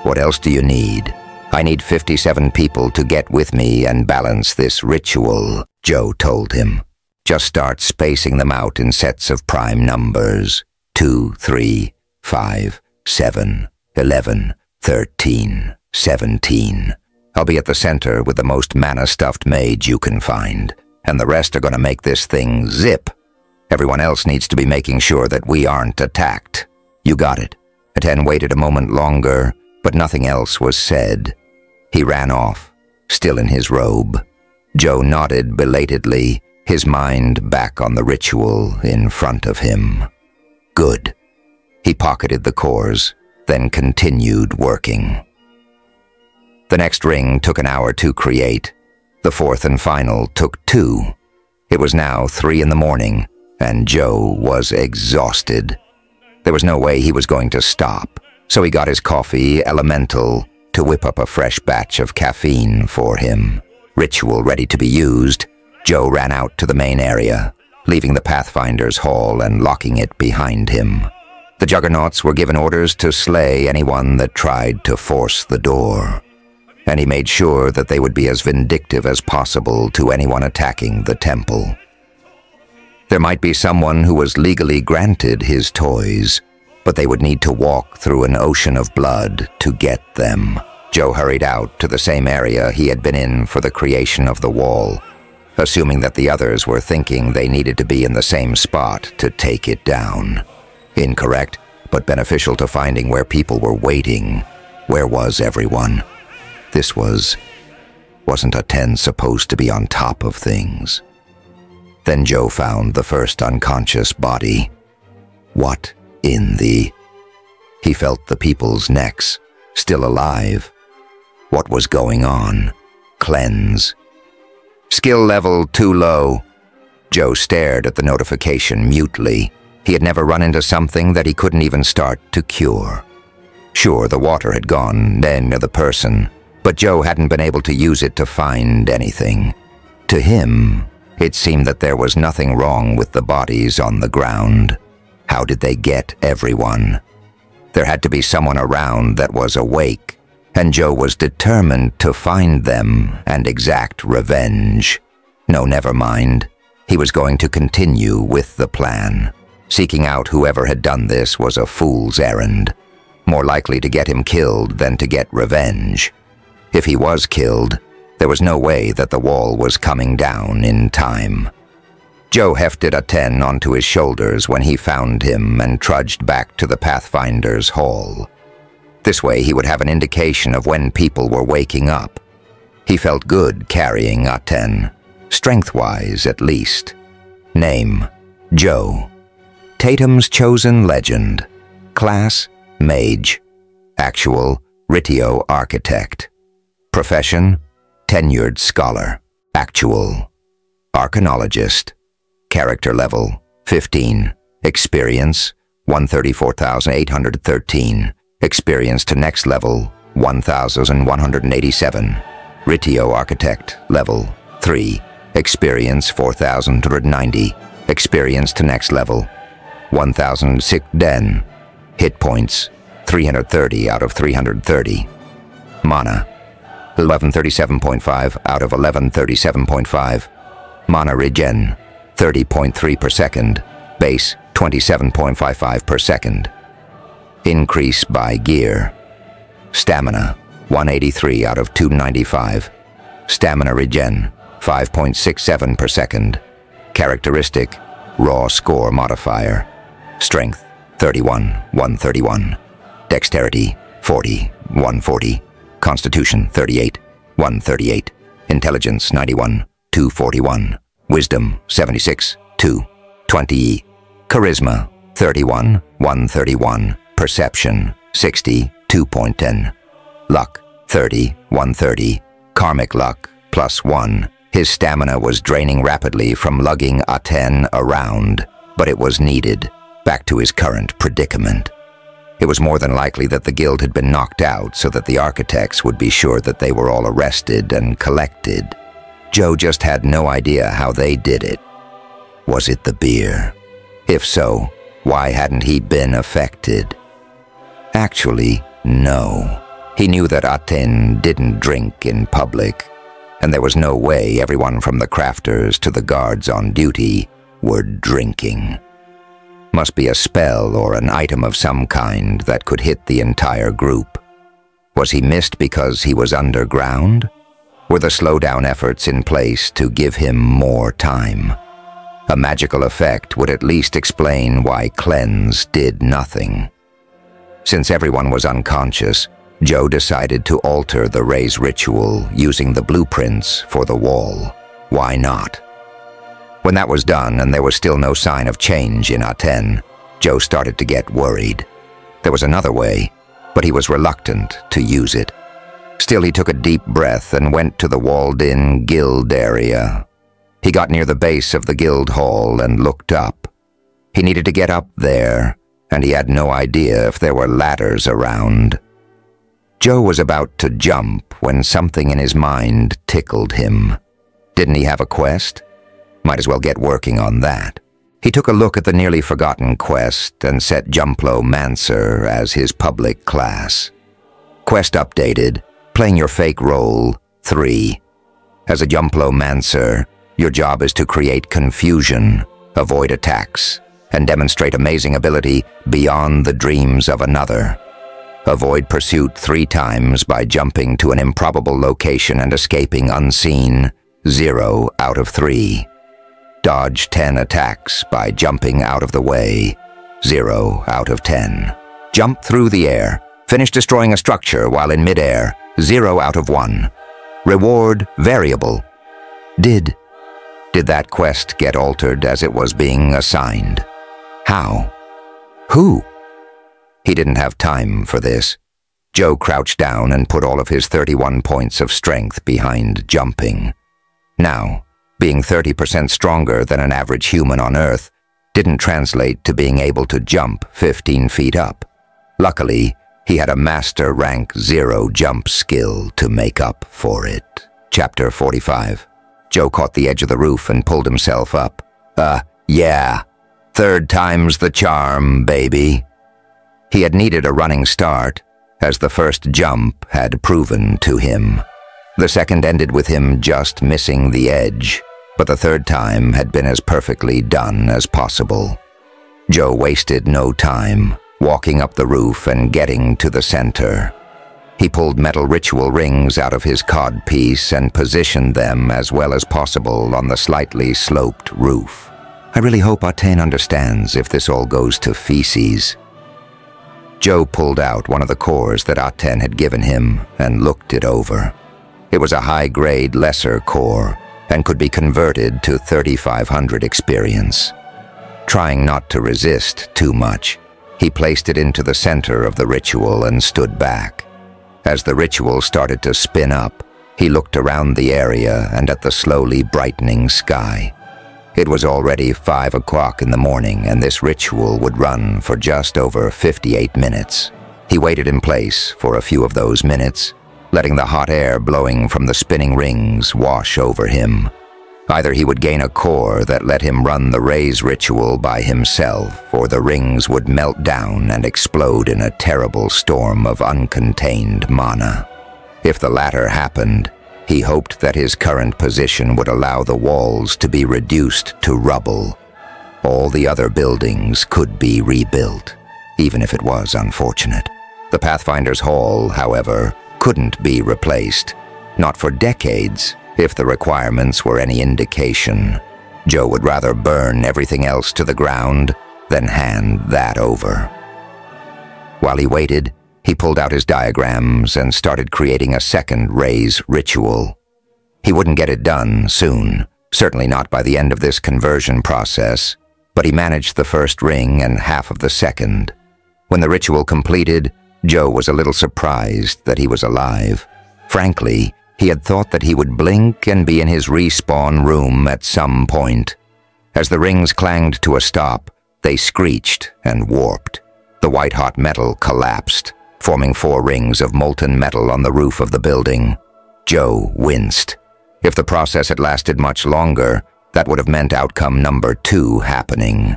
What else do you need?" "I need 57 people to get with me and balance this ritual," Joe told him. "Just start spacing them out in sets of prime numbers. 2, 3, 5, 7, 11, 13, 17. I'll be at the center with the most mana-stuffed mage you can find, and the rest are gonna make this thing zip. Everyone else needs to be making sure that we aren't attacked. You got it." Eitan waited a moment longer, but nothing else was said. He ran off, still in his robe. Joe nodded belatedly, his mind back on the ritual in front of him. Good. He pocketed the cores, then continued working. The next ring took an hour to create. The fourth and final took 2. It was now 3 in the morning, and Joe was exhausted. There was no way he was going to stop, so he got his coffee elemental to whip up a fresh batch of caffeine for him. Ritual ready to be used, Joe ran out to the main area, leaving the Pathfinder's hall and locking it behind him. The Juggernauts were given orders to slay anyone that tried to force the door, and he made sure that they would be as vindictive as possible to anyone attacking the temple. There might be someone who was legally granted his toys, but they would need to walk through an ocean of blood to get them. Joe hurried out to the same area he had been in for the creation of the wall, assuming that the others were thinking they needed to be in the same spot to take it down. Incorrect, but beneficial to finding where people were waiting. Where was everyone? This wasn't a 10 supposed to be on top of things? Then Joe found the first unconscious body. What in the... He felt the people's necks, still alive. What was going on? Cleanse. Skill level too low. Joe stared at the notification mutely. He had never run into something that he couldn't even start to cure. Sure, the water had gone, then the person, but Joe hadn't been able to use it to find anything. To him, it seemed that there was nothing wrong with the bodies on the ground. How did they get everyone? There had to be someone around that was awake, and Joe was determined to find them and exact revenge. No, never mind. He was going to continue with the plan. Seeking out whoever had done this was a fool's errand. More likely to get him killed than to get revenge. If he was killed, there was no way that the wall was coming down in time. Joe hefted a 10 onto his shoulders when he found him and trudged back to the Pathfinder's hall. This way he would have an indication of when people were waking up. He felt good carrying a 10, strength-wise at least. Name, Joe. Tatum's chosen legend. Class, mage. Actual, Ritio architect. Profession, tenured scholar. Actual, arcanologist. Character level, 15. Experience, 134,813. Experience to next level, 1,187. Ritio architect, level, 3. Experience, 4,290. Experience to next level, 1,006 den. Hit points, 330 out of 330. Mana, 1137.5 out of 1137.5. Mana regen, 30.3 per second. Base, 27.55 per second. Increase by gear. Stamina, 183 out of 295. Stamina regen, 5.67 per second. Characteristic, raw score modifier. Strength, 31, 131. Dexterity, 40, 140. Constitution, 38, 138. Intelligence, 91, 241. Wisdom, 76, 220. Charisma, 31, 131. Perception, 60, 2.10. Luck, 30, 130. Karmic luck, +1. His stamina was draining rapidly from lugging Aten around, but it was needed, back to his current predicament. It was more than likely that the guild had been knocked out so that the architects would be sure that they were all arrested and collected. Joe just had no idea how they did it. Was it the beer? If so, why hadn't he been affected? Actually, no. He knew that Aten didn't drink in public, and there was no way everyone from the crafters to the guards on duty were drinking. Must be a spell or an item of some kind that could hit the entire group. Was he missed because he was underground? Were the slowdown efforts in place to give him more time? A magical effect would at least explain why cleanse did nothing. Since everyone was unconscious, Joe decided to alter the raise ritual using the blueprints for the wall. Why not? When that was done and there was still no sign of change in Aten, Joe started to get worried. There was another way, but he was reluctant to use it. Still, he took a deep breath and went to the walled-in guild area. He got near the base of the guild hall and looked up. He needed to get up there, and he had no idea if there were ladders around. Joe was about to jump when something in his mind tickled him. Didn't he have a quest? Might as well get working on that. He took a look at the nearly forgotten quest and set Jumplo-Mancer as his public class. Quest updated, playing your fake role, 3. As a Jumplo-Mancer, your job is to create confusion, avoid attacks, and demonstrate amazing ability beyond the dreams of another. Avoid pursuit 3 times by jumping to an improbable location and escaping unseen, 0 out of 3. Dodge 10 attacks by jumping out of the way, 0 out of 10. Jump through the air, finish destroying a structure while in midair, 0 out of 1. Reward variable. Did that quest get altered as it was being assigned? How? Who? He didn't have time for this. Joe crouched down and put all of his 31 points of strength behind jumping. Now, being 30% stronger than an average human on Earth didn't translate to being able to jump 15 feet up. Luckily, he had a Master Rank 0 jump skill to make up for it. Chapter 45. Joe caught the edge of the roof and pulled himself up. Yeah. 3rd time's the charm, baby. He had needed a running start, as the first jump had proven to him. The second ended with him just missing the edge, but the 3rd time had been as perfectly done as possible. Joe wasted no time, walking up the roof and getting to the center. He pulled metal ritual rings out of his codpiece and positioned them as well as possible on the slightly sloped roof. I really hope Aten understands if this all goes to feces. Joe pulled out one of the cores that Aten had given him and looked it over. It was a high-grade lesser core and could be converted to 3,500 experience. Trying not to resist too much, he placed it into the center of the ritual and stood back. As the ritual started to spin up, he looked around the area and at the slowly brightening sky. It was already 5 o'clock in the morning, and this ritual would run for just over 58 minutes. He waited in place for a few of those minutes, letting the hot air blowing from the spinning rings wash over him. Either he would gain a core that let him run the raise ritual by himself, or the rings would melt down and explode in a terrible storm of uncontained mana. If the latter happened, he hoped that his current position would allow the walls to be reduced to rubble. All the other buildings could be rebuilt, even if it was unfortunate. The Pathfinder's Hall, however, couldn't be replaced. Not for decades, if the requirements were any indication. Joe would rather burn everything else to the ground than hand that over. While he waited, he pulled out his diagrams and started creating a second raise ritual. He wouldn't get it done soon, certainly not by the end of this conversion process, but he managed the first ring and half of the second. When the ritual completed, Joe was a little surprised that he was alive. Frankly, he had thought that he would blink and be in his respawn room at some point. As the rings clanged to a stop, they screeched and warped. The white-hot metal collapsed, forming 4 rings of molten metal on the roof of the building. Joe winced. If the process had lasted much longer, that would have meant outcome number 2 happening.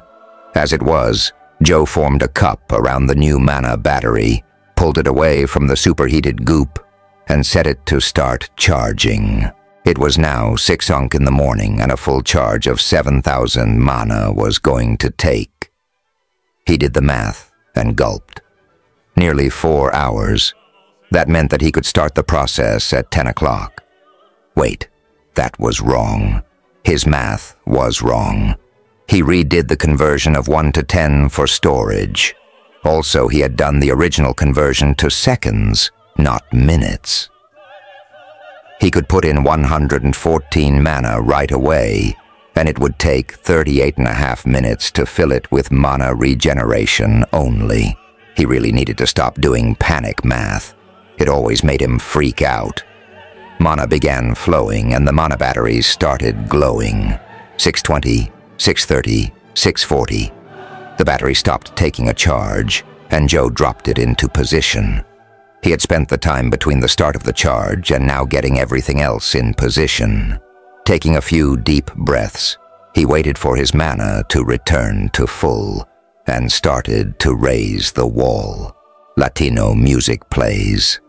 As it was, Joe formed a cup around the new mana battery, pulled it away from the superheated goop, and set it to start charging. It was now 6 unk in the morning, and a full charge of 7,000 mana was going to take. He did the math and gulped. Nearly 4 hours. That meant that he could start the process at 10 o'clock. Wait, that was wrong. His math was wrong. He redid the conversion of 1 to 10 for storage. Also, he had done the original conversion to seconds, not minutes. He could put in 114 mana right away, and it would take 38.5 minutes to fill it with mana regeneration only. He really needed to stop doing panic math. It always made him freak out. Mana began flowing, and the mana batteries started glowing. 620, 630, 640. The battery stopped taking a charge, and Joe dropped it into position. He had spent the time between the start of the charge and now getting everything else in position. Taking a few deep breaths, he waited for his mana to return to full and started to raise the wall. Latino music plays.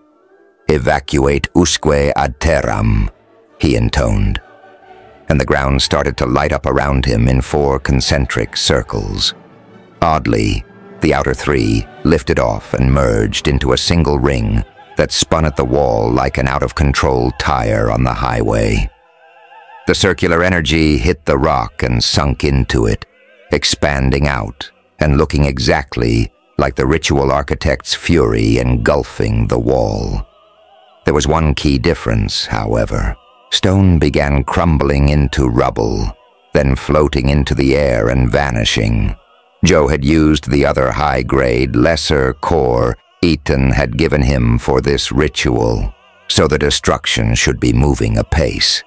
"Evacuate usque ad terram," he intoned, and the ground started to light up around him in 4 concentric circles. Oddly, the outer 3 lifted off and merged into a single ring that spun at the wall like an out-of-control tire on the highway. The circular energy hit the rock and sunk into it, expanding out and looking exactly like the ritual architect's fury engulfing the wall. There was one key difference, however. Stone began crumbling into rubble, then floating into the air and vanishing. Joe had used the other high-grade, lesser core Ethan had given him for this ritual, so the destruction should be moving apace.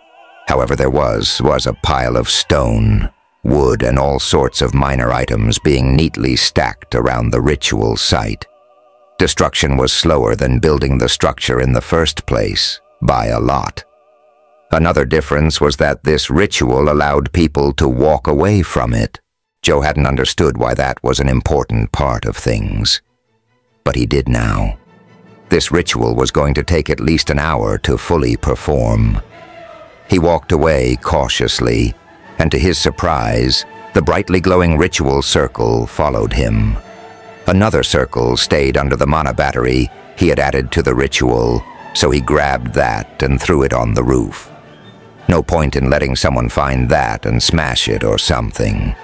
However, there was a pile of stone, wood, and all sorts of minor items being neatly stacked around the ritual site. Destruction was slower than building the structure in the first place, by a lot. Another difference was that this ritual allowed people to walk away from it. Joe hadn't understood why that was an important part of things. But he did now. This ritual was going to take at least an hour to fully perform. He walked away cautiously, and to his surprise, the brightly glowing ritual circle followed him. Another circle stayed under the mana battery he had added to the ritual, so he grabbed that and threw it on the roof. No point in letting someone find that and smash it or something.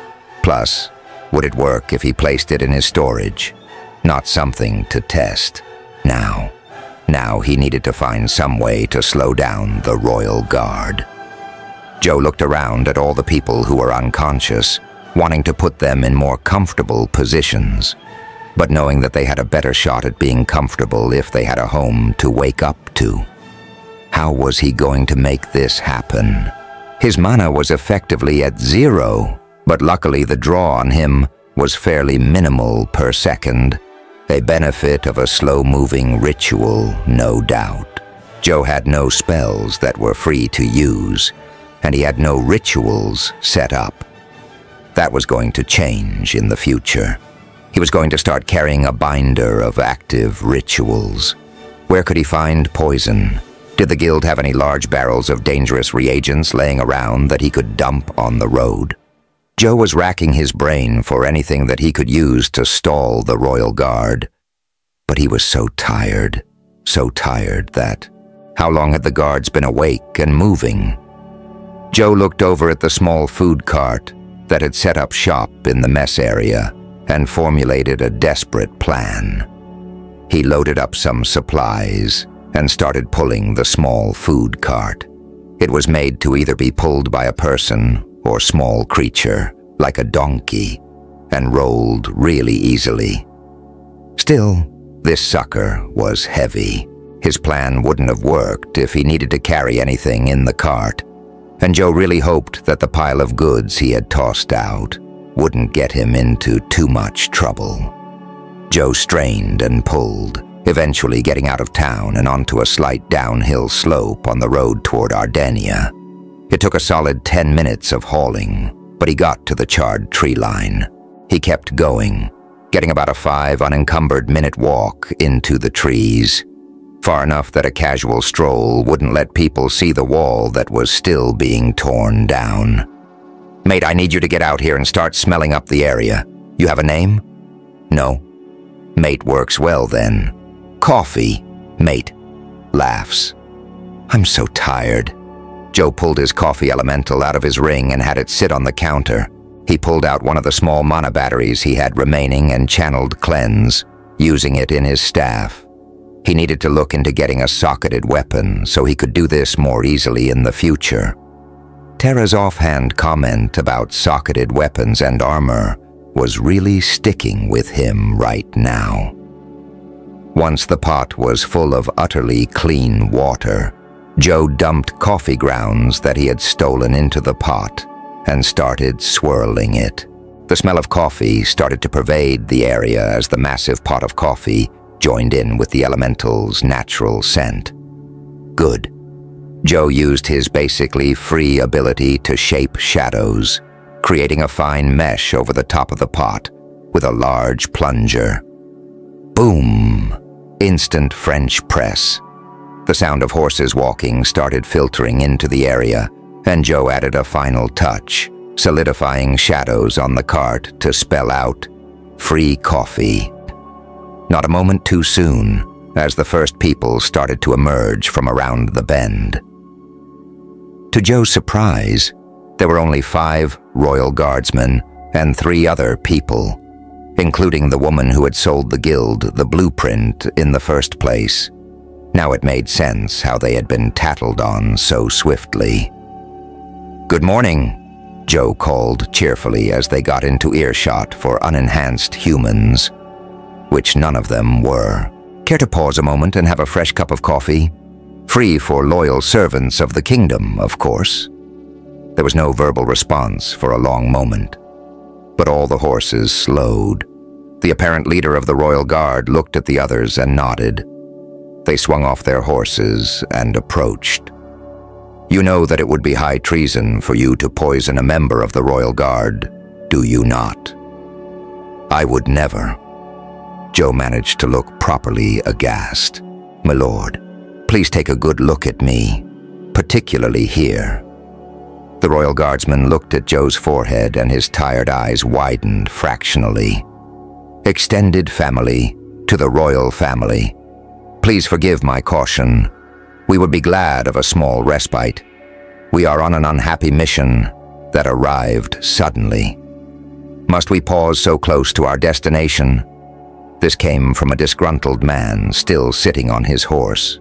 Plus, would it work if he placed it in his storage? Not something to test. Now he needed to find some way to slow down the Royal Guard. Joe looked around at all the people who were unconscious, wanting to put them in more comfortable positions, but knowing that they had a better shot at being comfortable if they had a home to wake up to. How was he going to make this happen? His mana was effectively at 0, but luckily the draw on him was fairly minimal per second, a benefit of a slow-moving ritual, no doubt. Joe had no spells that were free to use, and he had no rituals set up. That was going to change in the future. He was going to start carrying a binder of active rituals. Where could he find poison? Did the guild have any large barrels of dangerous reagents laying around that he could dump on the road? Joe was racking his brain for anything that he could use to stall the royal guard. But he was so tired that... How long had the guards been awake and moving? Joe looked over at the small food cart that had set up shop in the mess area and formulated a desperate plan. He loaded up some supplies and started pulling the small food cart. It was made to either be pulled by a person or small creature, like a donkey, and rolled really easily. Still, this sucker was heavy. His plan wouldn't have worked if he needed to carry anything in the cart, and Joe really hoped that the pile of goods he had tossed out wouldn't get him into too much trouble. Joe strained and pulled, eventually getting out of town and onto a slight downhill slope on the road toward Ardenia. It took a solid 10 minutes of hauling, but he got to the charred tree line. He kept going, getting about a 5 unencumbered-minute walk into the trees, far enough that a casual stroll wouldn't let people see the wall that was still being torn down. "Mate, I need you to get out here and start smelling up the area. You have a name?" "No." "Mate works well then." "Coffee." Mate laughs. "I'm so tired." Joe pulled his coffee elemental out of his ring and had it sit on the counter. He pulled out one of the small mana batteries he had remaining and channeled Cleanse, using it in his staff. He needed to look into getting a socketed weapon so he could do this more easily in the future. Terra's offhand comment about socketed weapons and armor was really sticking with him right now. Once the pot was full of utterly clean water, Joe dumped coffee grounds that he had stolen into the pot and started swirling it. The smell of coffee started to pervade the area as the massive pot of coffee joined in with the elemental's natural scent. Good. Joe used his basically free ability to shape shadows, creating a fine mesh over the top of the pot with a large plunger. Boom! Instant French press. The sound of horses walking started filtering into the area, and Joe added a final touch, solidifying shadows on the cart to spell out, "Free coffee." Not a moment too soon, as the first people started to emerge from around the bend. To Joe's surprise, there were only 5 royal guardsmen and 3 other people, including the woman who had sold the guild the blueprint in the first place. Now it made sense how they had been tattled on so swiftly. "Good morning," Joe called cheerfully as they got into earshot for unenhanced humans, which none of them were. "Care to pause a moment and have a fresh cup of coffee? Free for loyal servants of the kingdom, of course." There was no verbal response for a long moment, but all the horses slowed. The apparent leader of the royal guard looked at the others and nodded. They swung off their horses and approached. "You know that it would be high treason for you to poison a member of the royal guard, do you not?" "I would never." Joe managed to look properly aghast. "My lord, please take a good look at me, particularly here." The royal guardsman looked at Joe's forehead and his tired eyes widened fractionally. "Extended family to the royal family. Please forgive my caution. We would be glad of a small respite. We are on an unhappy mission that arrived suddenly. Must we pause so close to our destination?" This came from a disgruntled man still sitting on his horse.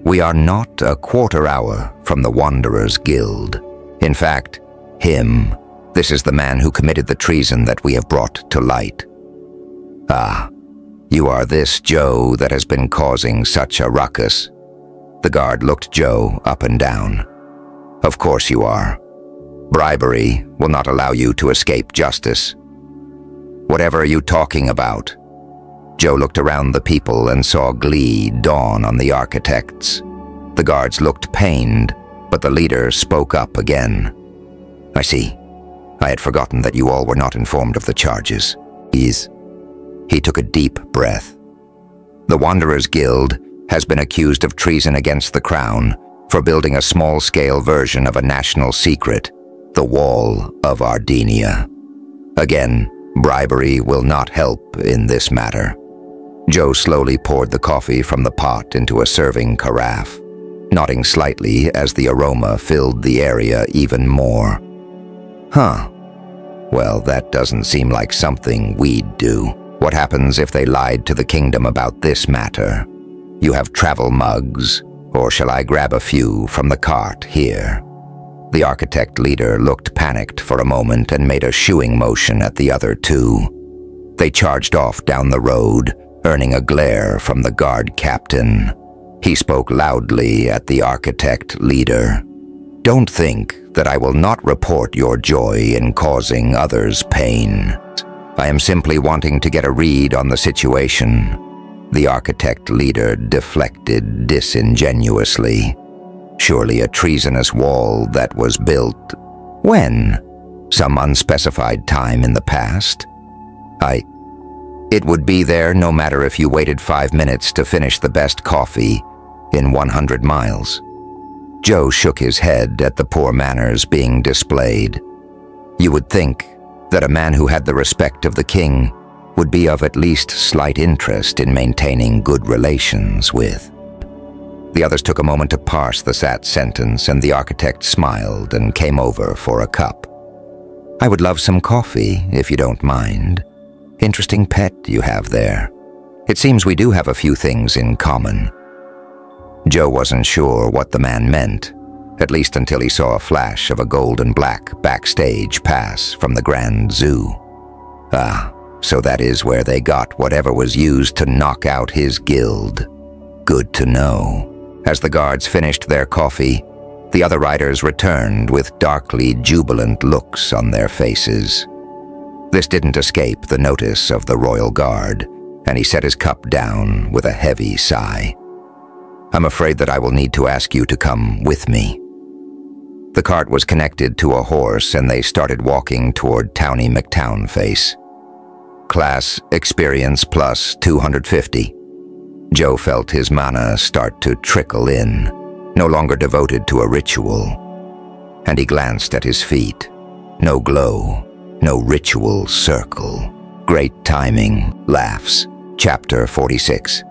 "We are not a quarter hour from the Wanderers Guild. In fact, this is the man who committed the treason that we have brought to light." "Ah, you are this Joe that has been causing such a ruckus." The guard looked Joe up and down. "Of course you are. Bribery will not allow you to escape justice." "Whatever are you talking about?" Joe looked around the people and saw glee dawn on the architects. The guards looked pained, but the leader spoke up again. "I see. I had forgotten that you all were not informed of the charges." He took a deep breath. "The Wanderers Guild has been accused of treason against the crown for building a small-scale version of a national secret, the Wall of Ardenia. Again, bribery will not help in this matter. Joe slowly poured the coffee from the pot into a serving carafe, nodding slightly as the aroma filled the area even more. Huh. Well, that doesn't seem like something we'd do. What happens if they lied to the kingdom about this matter? You have travel mugs, or shall I grab a few from the cart here? The architect leader looked panicked for a moment and made a shooing motion at the other two. They charged off down the road, earning a glare from the guard captain. He spoke loudly at the architect leader. Don't think that I will not report your joy in causing others pain. I am simply wanting to get a read on the situation. The architect leader deflected disingenuously. Surely a treasonous wall that was built when? Some unspecified time in the past? It would be there no matter if you waited 5 minutes to finish the best coffee in 100 miles. Joe shook his head at the poor manners being displayed. You would think that a man who had the respect of the king would be of at least slight interest in maintaining good relations with. The others took a moment to parse the sentence, and the architect smiled and came over for a cup. I would love some coffee, if you don't mind. Interesting pet you have there. It seems we do have a few things in common. Joe wasn't sure what the man meant, at least until he saw a flash of a gold and black backstage pass from the Grand Zoo. Ah, so that is where they got whatever was used to knock out his guild. Good to know. As the guards finished their coffee, the other riders returned with darkly jubilant looks on their faces. This didn't escape the notice of the royal guard, and he set his cup down with a heavy sigh. I'm afraid that I will need to ask you to come with me. The cart was connected to a horse, and they started walking toward Towny McTownface. Class experience plus 250. Joe felt his mana start to trickle in, no longer devoted to a ritual. And he glanced at his feet. No glow, no ritual circle. Great timing, laughs. Chapter 46.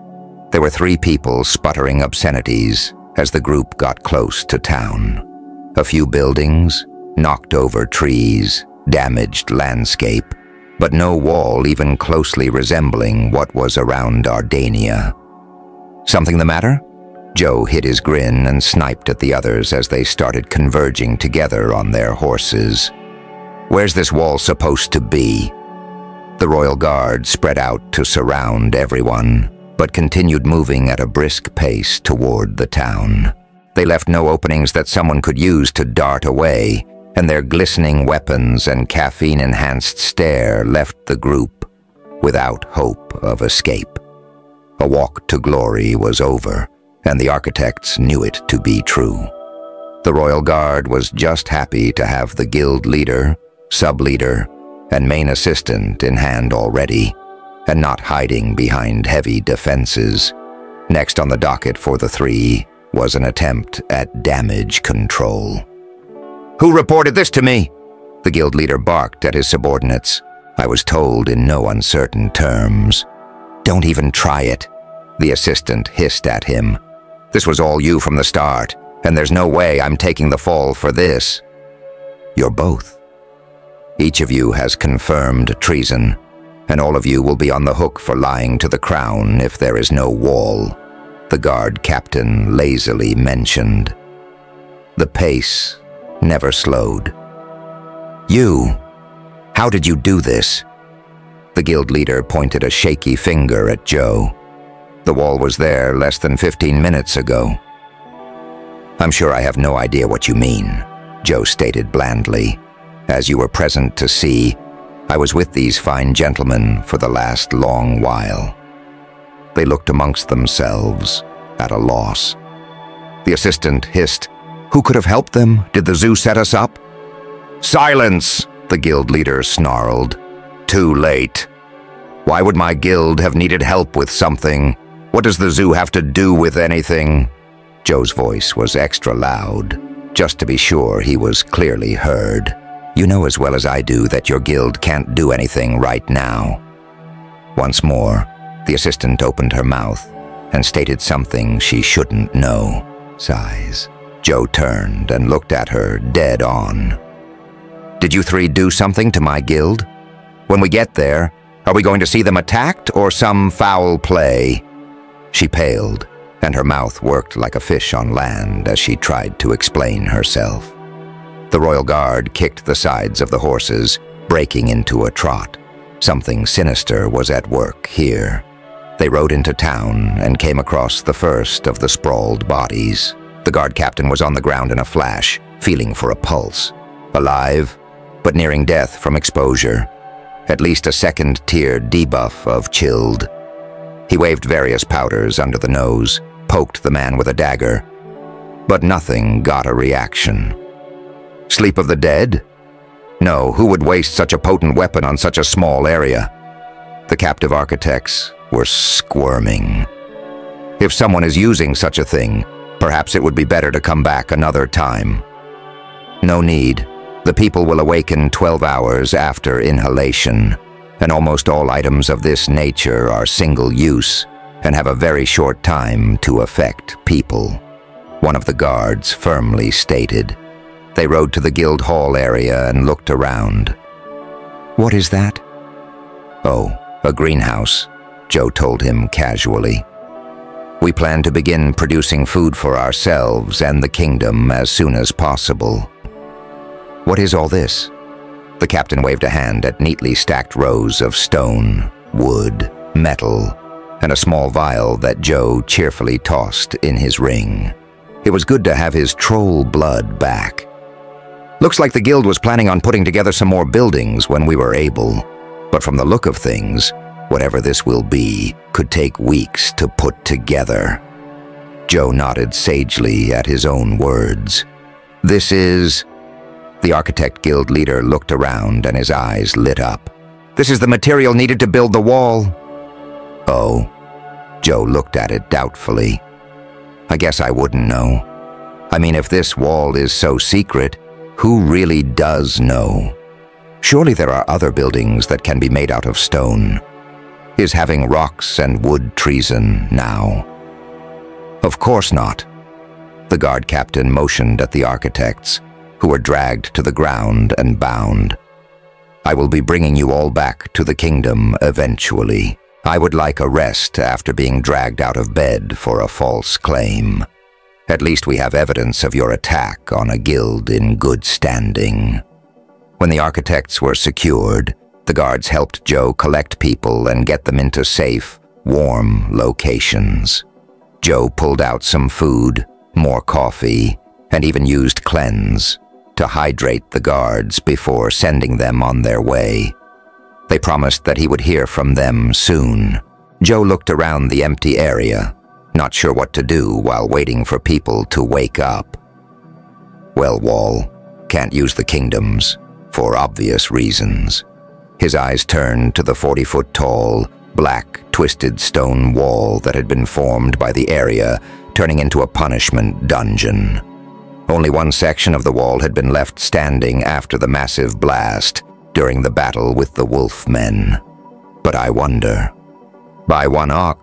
There were 3 people sputtering obscenities as the group got close to town. A few buildings, knocked over trees, damaged landscape, but no wall even closely resembling what was around Ardenia. Something the matter? Joe hid his grin and sniped at the others as they started converging together on their horses. Where's this wall supposed to be? The royal guard spread out to surround everyone, but continued moving at a brisk pace toward the town. They left no openings that someone could use to dart away, and their glistening weapons and caffeine-enhanced stare left the group without hope of escape. A walk to glory was over, and the architects knew it to be true. The royal guard was just happy to have the guild leader, sub-leader, and main assistant in hand already, and not hiding behind heavy defenses. Next on the docket for the 3 was an attempt at damage control. Who reported this to me? The guild leader barked at his subordinates. I was told in no uncertain terms. Don't even try it, the assistant hissed at him. This was all you from the start, and there's no way I'm taking the fall for this. You're both. Each of you has confirmed treason, and all of you will be on the hook for lying to the crown if there is no wall, the guard captain lazily mentioned. The pace never slowed. You, how did you do this? The guild leader pointed a shaky finger at Joe. The wall was there less than 15 minutes ago. I'm sure I have no idea what you mean, Joe stated blandly. As you were present to see, I was with these fine gentlemen for the last long while. They looked amongst themselves, at a loss. The assistant hissed, Who could have helped them? Did the zoo set us up? Silence, the guild leader snarled. Too late. Why would my guild have needed help with something What does the zoo have to do with anything? Joe's voice was extra loud, just to be sure he was clearly heard. You know as well as I do that your guild can't do anything right now. Once more, the assistant opened her mouth and stated something she shouldn't know. Sighs. Joe turned and looked at her dead on. Did you three do something to my guild? When we get there, are we going to see them attacked or some foul play? She paled, and her mouth worked like a fish on land as she tried to explain herself. The royal guard kicked the sides of the horses, breaking into a trot. Something sinister was at work here. They rode into town and came across the first of the sprawled bodies. The guard captain was on the ground in a flash, feeling for a pulse. Alive, but nearing death from exposure. At least a second-tier debuff of chilled. He waved various powders under the nose, poked the man with a dagger, but nothing got a reaction. Sleep of the dead? No, who would waste such a potent weapon on such a small area? The captive architects were squirming. If someone is using such a thing, perhaps it would be better to come back another time. No need. The people will awaken 12 hours after inhalation, and almost all items of this nature are single-use and have a very short time to affect people. One of the guards firmly stated. They rode to the guild hall area and looked around. What is that? Oh, a greenhouse, Joe told him casually. We plan to begin producing food for ourselves and the kingdom as soon as possible. What is all this? The captain waved a hand at neatly stacked rows of stone, wood, metal, and a small vial that Joe cheerfully tossed in his ring. It was good to have his troll blood back. Looks like the guild was planning on putting together some more buildings when we were able, but from the look of things, whatever this will be could take weeks to put together. Joe nodded sagely at his own words. This is... The Architect Guild leader looked around and his eyes lit up. This is the material needed to build the wall. Oh. Joe looked at it doubtfully. I guess I wouldn't know. I mean, if this wall is so secret, who really does know? Surely there are other buildings that can be made out of stone. Is having rocks and wood treason now? Of course not. The guard captain motioned at the architects, who were dragged to the ground and bound. I will be bringing you all back to the kingdom eventually. I would like a rest after being dragged out of bed for a false claim. At least we have evidence of your attack on a guild in good standing. When the architects were secured, the guards helped Joe collect people and get them into safe, warm locations. Joe pulled out some food, more coffee, and even used cleanse to hydrate the guards before sending them on their way. They promised that he would hear from them soon. Joe looked around the empty area, not sure what to do while waiting for people to wake up. Well, Wall, can't use the kingdoms, for obvious reasons. His eyes turned to the 40-foot-tall, black, twisted stone wall that had been formed by the area, turning into a punishment dungeon. Only one section of the wall had been left standing after the massive blast during the battle with the Wolfmen. But I wonder. By one arc,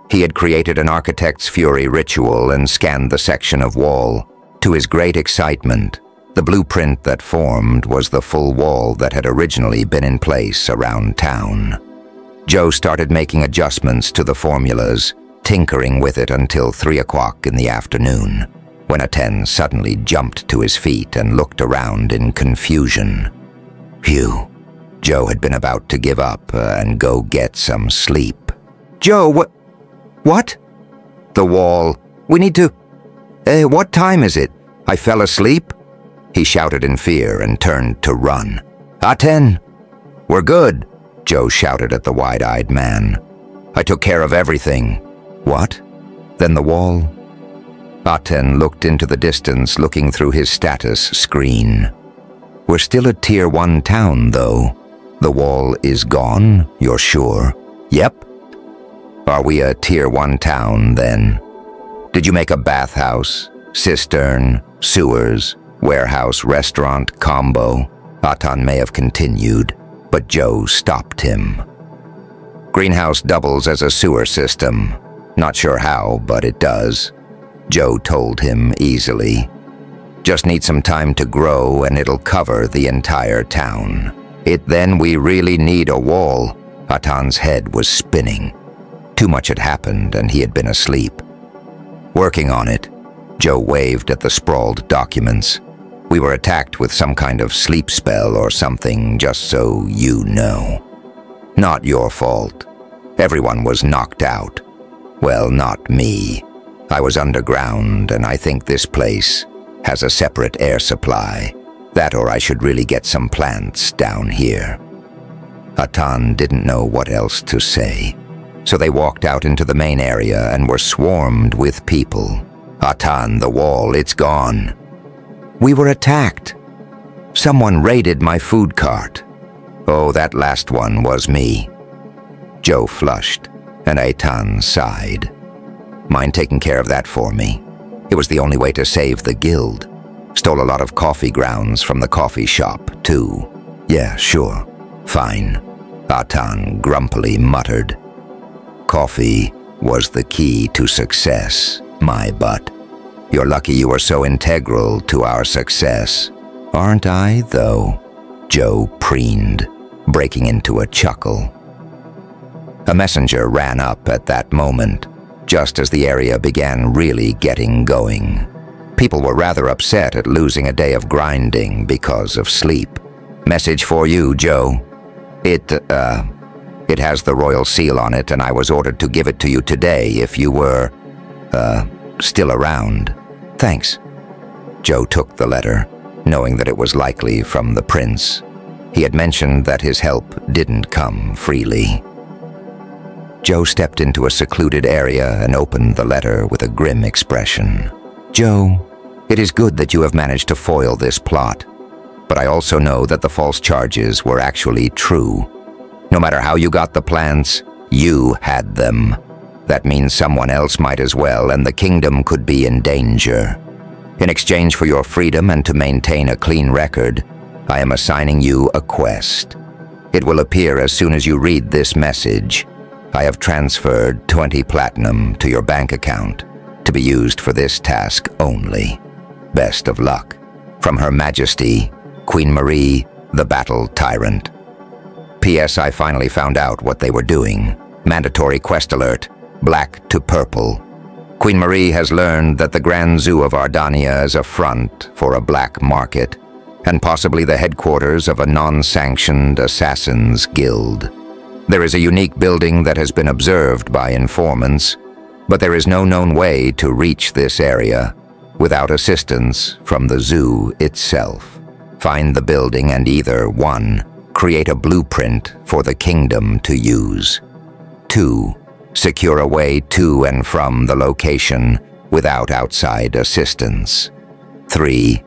he had created an Architect's Fury ritual and scanned the section of wall. To his great excitement, the blueprint that formed was the full wall that had originally been in place around town. Joe started making adjustments to the formulas, tinkering with it until 3 o'clock in the afternoon, when Aten suddenly jumped to his feet and looked around in confusion. Phew. Joe had been about to give up and go get some sleep. Joe, what? The wall. We need to... what time is it? I fell asleep? He shouted in fear and turned to run. Aten! We're good, Joe shouted at the wide-eyed man. I took care of everything. What? Then the wall? Aten looked into the distance, looking through his status screen. We're still a Tier 1 town, though. The wall is gone, you're sure? Yep. Are we a Tier 1 town, then? Did you make a bathhouse, cistern, sewers, warehouse, restaurant combo? Atan may have continued, but Joe stopped him. Greenhouse doubles as a sewer system. Not sure how, but it does. Joe told him easily. Just need some time to grow and it'll cover the entire town. Then we really need a wall. Atan's head was spinning. Too much had happened and he had been asleep. Working on it. Joe waved at the sprawled documents. We were attacked with some kind of sleep spell or something, just so you know. Not your fault. Everyone was knocked out. Well, not me. I was underground, and I think this place has a separate air supply. That or I should really get some plants down here. Atan didn't know what else to say, so they walked out into the main area and were swarmed with people. Atan, the wall, it's gone. We were attacked. Someone raided my food cart. Oh, that last one was me. Joe flushed, and Atan sighed. Mind taking care of that for me? It was the only way to save the guild. Stole a lot of coffee grounds from the coffee shop, too. Yeah, sure. Fine. Atan grumpily muttered. Coffee was the key to success, my butt. You're lucky you were so integral to our success. Aren't I, though? Joe preened, breaking into a chuckle. A messenger ran up at that moment, just as the area began really getting going. People were rather upset at losing a day of grinding because of sleep. Message for you, Joe. It has the royal seal on it, and I was ordered to give it to you today if you were, still around. Thanks. Joe took the letter, knowing that it was likely from the prince. He had mentioned that his help didn't come freely. Joe stepped into a secluded area and opened the letter with a grim expression. Joe, it is good that you have managed to foil this plot, but I also know that the false charges were actually true. No matter how you got the plants, you had them. That means someone else might as well, and the kingdom could be in danger. In exchange for your freedom and to maintain a clean record, I am assigning you a quest. It will appear as soon as you read this message. I have transferred 20 platinum to your bank account to be used for this task only. Best of luck. From Her Majesty, Queen Marie, the Battle Tyrant. P.S. I finally found out what they were doing. Mandatory quest alert. Black to purple. Queen Marie has learned that the Grand Zoo of Ardania is a front for a black market, and possibly the headquarters of a non-sanctioned assassins guild. There is a unique building that has been observed by informants, but there is no known way to reach this area without assistance from the zoo itself. Find the building and either 1. Create a blueprint for the kingdom to use. 2. Secure a way to and from the location without outside assistance. 3.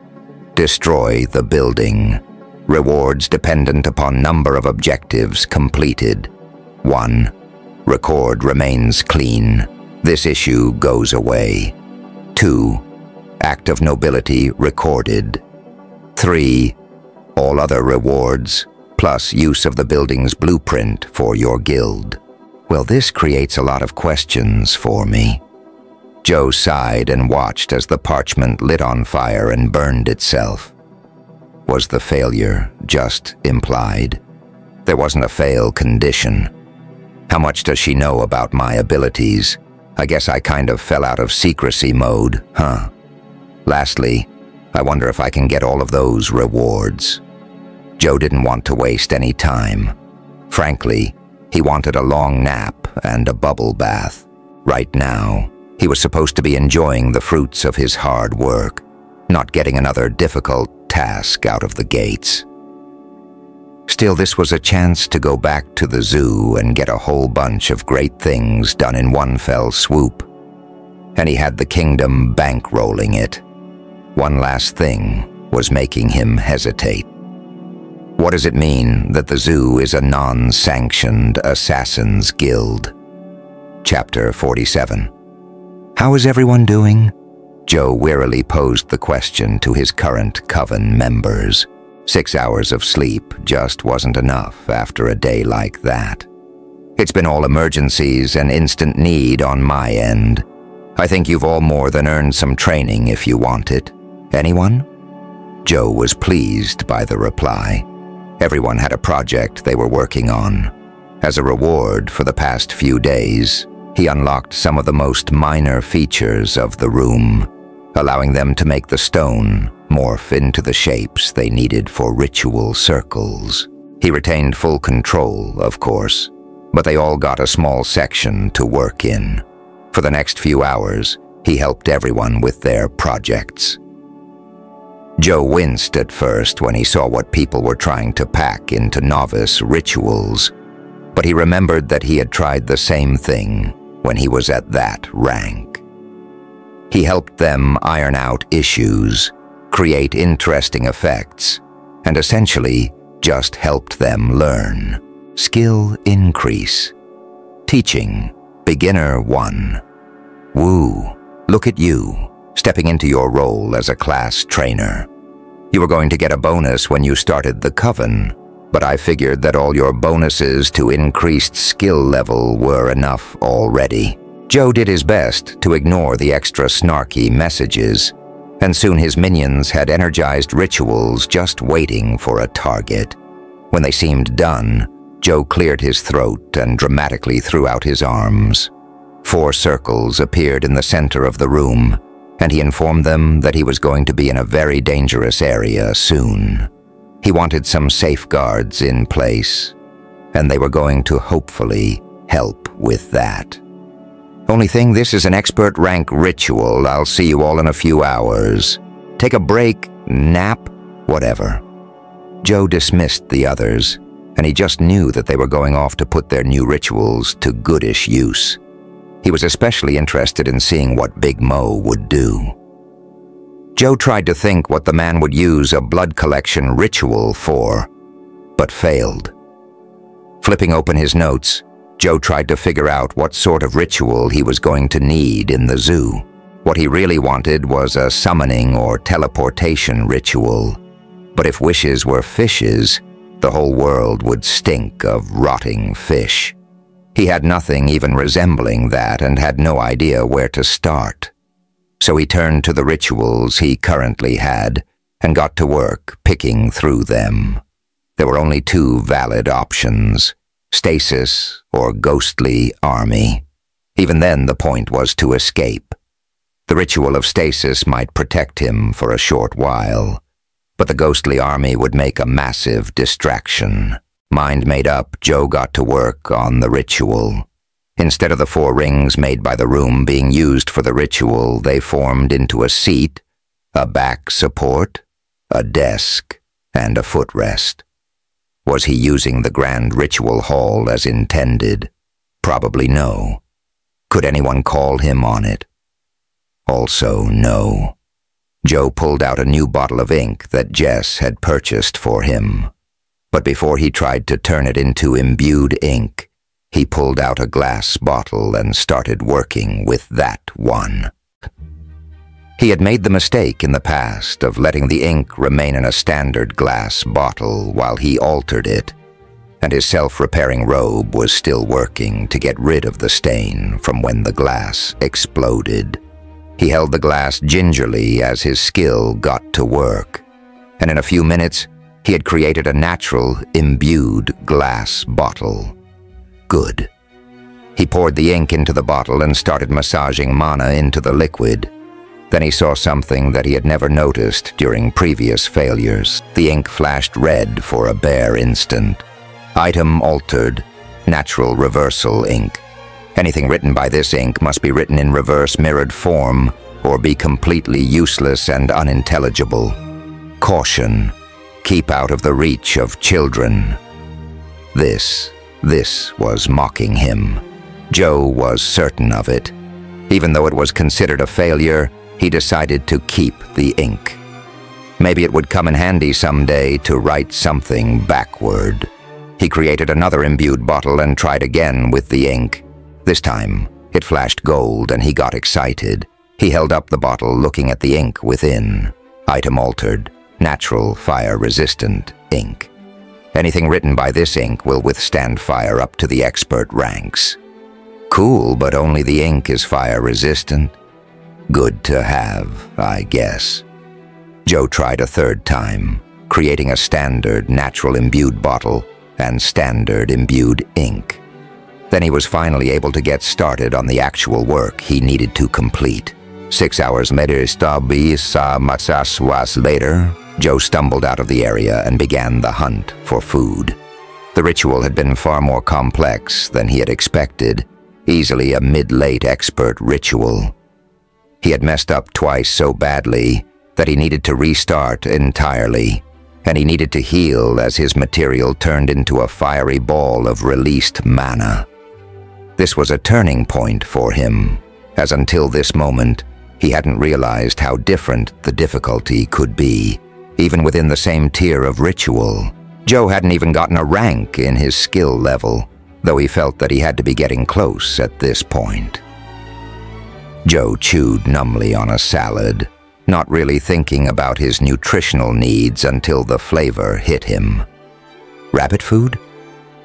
Destroy the building. Rewards dependent upon number of objectives completed. 1. Record remains clean. This issue goes away. 2. Act of nobility recorded. 3. All other rewards, plus use of the building's blueprint for your guild. Well, this creates a lot of questions for me. Joe sighed and watched as the parchment lit on fire and burned itself. Was the failure just implied? There wasn't a fail condition. How much does she know about my abilities? I guess I kind of fell out of secrecy mode, huh? Lastly, I wonder if I can get all of those rewards. Joe didn't want to waste any time. Frankly, he wanted a long nap and a bubble bath. Right now, he was supposed to be enjoying the fruits of his hard work, not getting another difficult task out of the gates. Still, this was a chance to go back to the zoo and get a whole bunch of great things done in one fell swoop. And he had the kingdom bankrolling it. One last thing was making him hesitate. What does it mean that the zoo is a non-sanctioned assassins guild? Chapter 47. How is everyone doing? Joe wearily posed the question to his current coven members. 6 hours of sleep just wasn't enough after a day like that. It's been all emergencies and instant need on my end. I think you've all more than earned some training if you want it. Anyone? Joe was pleased by the reply. Everyone had a project they were working on. As a reward for the past few days, he unlocked some of the most minor features of the room, allowing them to make the stone morph into the shapes they needed for ritual circles. He retained full control, of course, but they all got a small section to work in. For the next few hours, he helped everyone with their projects. Joe winced at first when he saw what people were trying to pack into novice rituals, but he remembered that he had tried the same thing when he was at that rank. He helped them iron out issues, create interesting effects, and essentially just helped them learn. Skill increase. Teaching, beginner 1. Woo, look at you, stepping into your role as a class trainer. You were going to get a bonus when you started the coven, but I figured that all your bonuses to increased skill level were enough already. Joe did his best to ignore the extra snarky messages, and soon his minions had energized rituals just waiting for a target. When they seemed done, Joe cleared his throat and dramatically threw out his arms. 4 circles appeared in the center of the room, and he informed them that he was going to be in a very dangerous area soon. He wanted some safeguards in place, and they were going to hopefully help with that. Only thing, this is an expert rank ritual. I'll see you all in a few hours. Take a break, nap, whatever. Joe dismissed the others, and he just knew that they were going off to put their new rituals to goodish use. He was especially interested in seeing what Big Mo would do. Joe tried to think what the man would use a blood collection ritual for, but failed. Flipping open his notes, Joe tried to figure out what sort of ritual he was going to need in the zoo. What he really wanted was a summoning or teleportation ritual, but if wishes were fishes, the whole world would stink of rotting fish. He had nothing even resembling that and had no idea where to start. So he turned to the rituals he currently had and got to work picking through them. There were only 2 valid options: stasis or ghostly army. Even then, the point was to escape. The ritual of stasis might protect him for a short while, but the ghostly army would make a massive distraction. Mind made up, Joe got to work on the ritual. Instead of the 4 rings made by the room being used for the ritual, they formed into a seat, a back support, a desk, and a footrest. Was he using the grand ritual hall as intended? Probably no. Could anyone call him on it? Also no. Joe pulled out a new bottle of ink that Jess had purchased for him. But before he tried to turn it into imbued ink, he pulled out a glass bottle and started working with that one. He had made the mistake in the past of letting the ink remain in a standard glass bottle while he altered it, and his self-repairing robe was still working to get rid of the stain from when the glass exploded. He held the glass gingerly as his skill got to work, and in a few minutes, he had created a natural, imbued glass bottle. Good. He poured the ink into the bottle and started massaging mana into the liquid. Then he saw something that he had never noticed during previous failures. The ink flashed red for a bare instant. Item altered. Natural reversal ink. Anything written by this ink must be written in reverse mirrored form or be completely useless and unintelligible. Caution. Keep out of the reach of children. This was mocking him. Joe was certain of it. Even though it was considered a failure, he decided to keep the ink. Maybe it would come in handy someday to write something backward. He created another imbued bottle and tried again with the ink, This time, it flashed gold and he got excited. He held up the bottle, looking at the ink within. Item altered, natural fire-resistant ink. Anything written by this ink will withstand fire up to the expert ranks. Cool, but only the ink is fire-resistant. Good to have, I guess. Joe tried a third time, creating a standard natural imbued bottle and standard imbued ink. Then he was finally able to get started on the actual work he needed to complete. 6 hours later, Joe stumbled out of the area and began the hunt for food. The ritual had been far more complex than he had expected, easily a mid-late expert ritual. He had messed up twice so badly that he needed to restart entirely, and he needed to heal as his material turned into a fiery ball of released mana. This was a turning point for him, as until this moment, he hadn't realized how different the difficulty could be, even within the same tier of ritual. Joe hadn't even gotten a rank in his skill level, though he felt that he had to be getting close at this point. Joe chewed numbly on a salad, not really thinking about his nutritional needs until the flavor hit him. Rabbit food?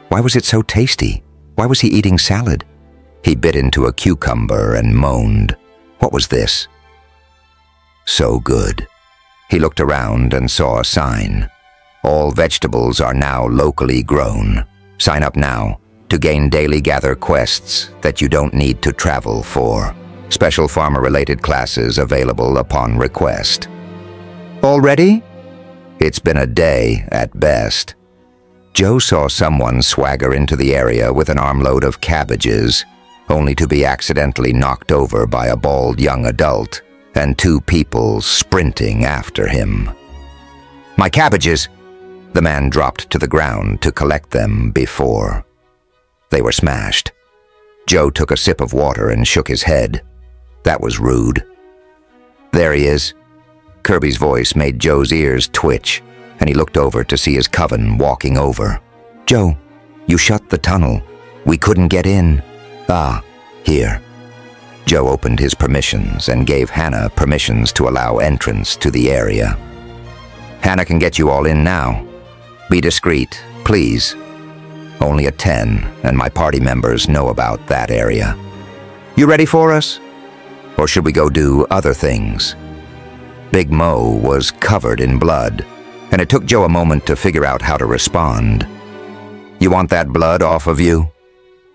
Why was it so tasty? Why was he eating salad? He bit into a cucumber and moaned. What was this? So good. He looked around and saw a sign. All vegetables are now locally grown. Sign up now to gain daily gather quests that you don't need to travel for. Special farmer-related classes available upon request. Already? It's been a day at best. Joe saw someone swagger into the area with an armload of cabbages, only to be accidentally knocked over by a bald young adult and 2 people sprinting after him. My cabbages! The man dropped to the ground to collect them before. They were smashed. Joe took a sip of water and shook his head. That was rude. There he is. Kirby's voice made Joe's ears twitch, and he looked over to see his coven walking over. Joe, you shut the tunnel. We couldn't get in. Ah, here. Joe opened his permissions and gave Hannah permissions to allow entrance to the area. Hannah can get you all in now. Be discreet, please. Only a 10, and my party members know about that area. You ready for us? Or should we go do other things? Big Mo was covered in blood, and it took Joe a moment to figure out how to respond. You want that blood off of you?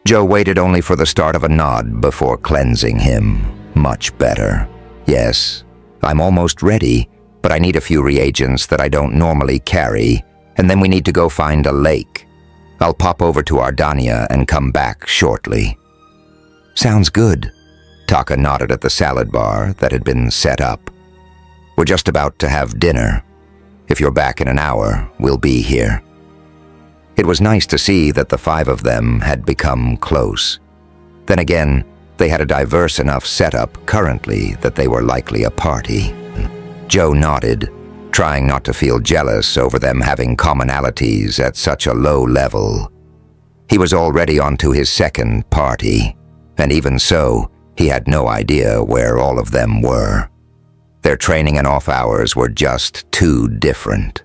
Joe waited only for the start of a nod before cleansing him. Much better. Yes, I'm almost ready, but I need a few reagents that I don't normally carry, and then we need to go find a lake. I'll pop over to Ardania and come back shortly. Sounds good. Taka nodded at the salad bar that had been set up. We're just about to have dinner. If you're back in an hour, we'll be here. It was nice to see that the 5 of them had become close. Then again, they had a diverse enough setup currently that they were likely a party. Joe nodded, trying not to feel jealous over them having commonalities at such a low level. He was already onto his second party, and even so, he had no idea where all of them were. Their training and off hours were just too different.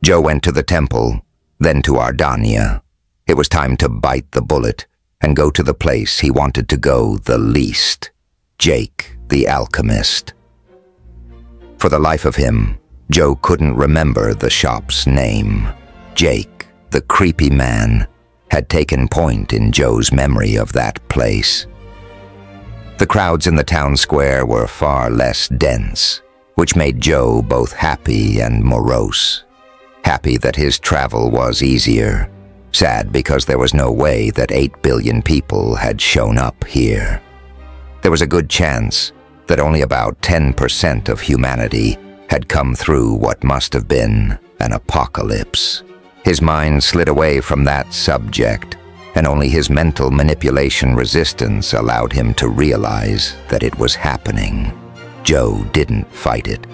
Joe went to the temple, then to Ardania. It was time to bite the bullet and go to the place he wanted to go the least, Jake the alchemist. For the life of him, Joe couldn't remember the shop's name. Jake, the creepy man, had taken point in Joe's memory of that place. The crowds in the town square were far less dense, which made Joe both happy and morose. Happy that his travel was easier, sad because there was no way that 8 billion people had shown up here. There was a good chance that only about 10% of humanity had come through what must have been an apocalypse. His mind slid away from that subject, and only his mental manipulation resistance allowed him to realize that it was happening. Joe didn't fight it.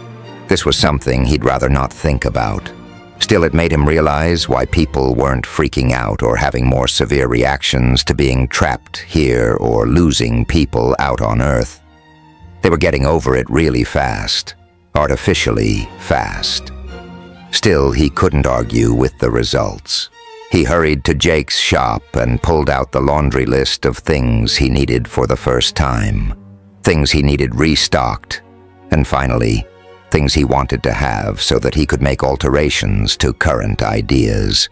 This was something he'd rather not think about. Still, it made him realize why people weren't freaking out or having more severe reactions to being trapped here or losing people out on Earth. They were getting over it really fast, artificially fast. Still, he couldn't argue with the results. He hurried to Jake's shop and pulled out the laundry list of things he needed for the first time, things he needed restocked, and finally, things he wanted to have so that he could make alterations to current ideas.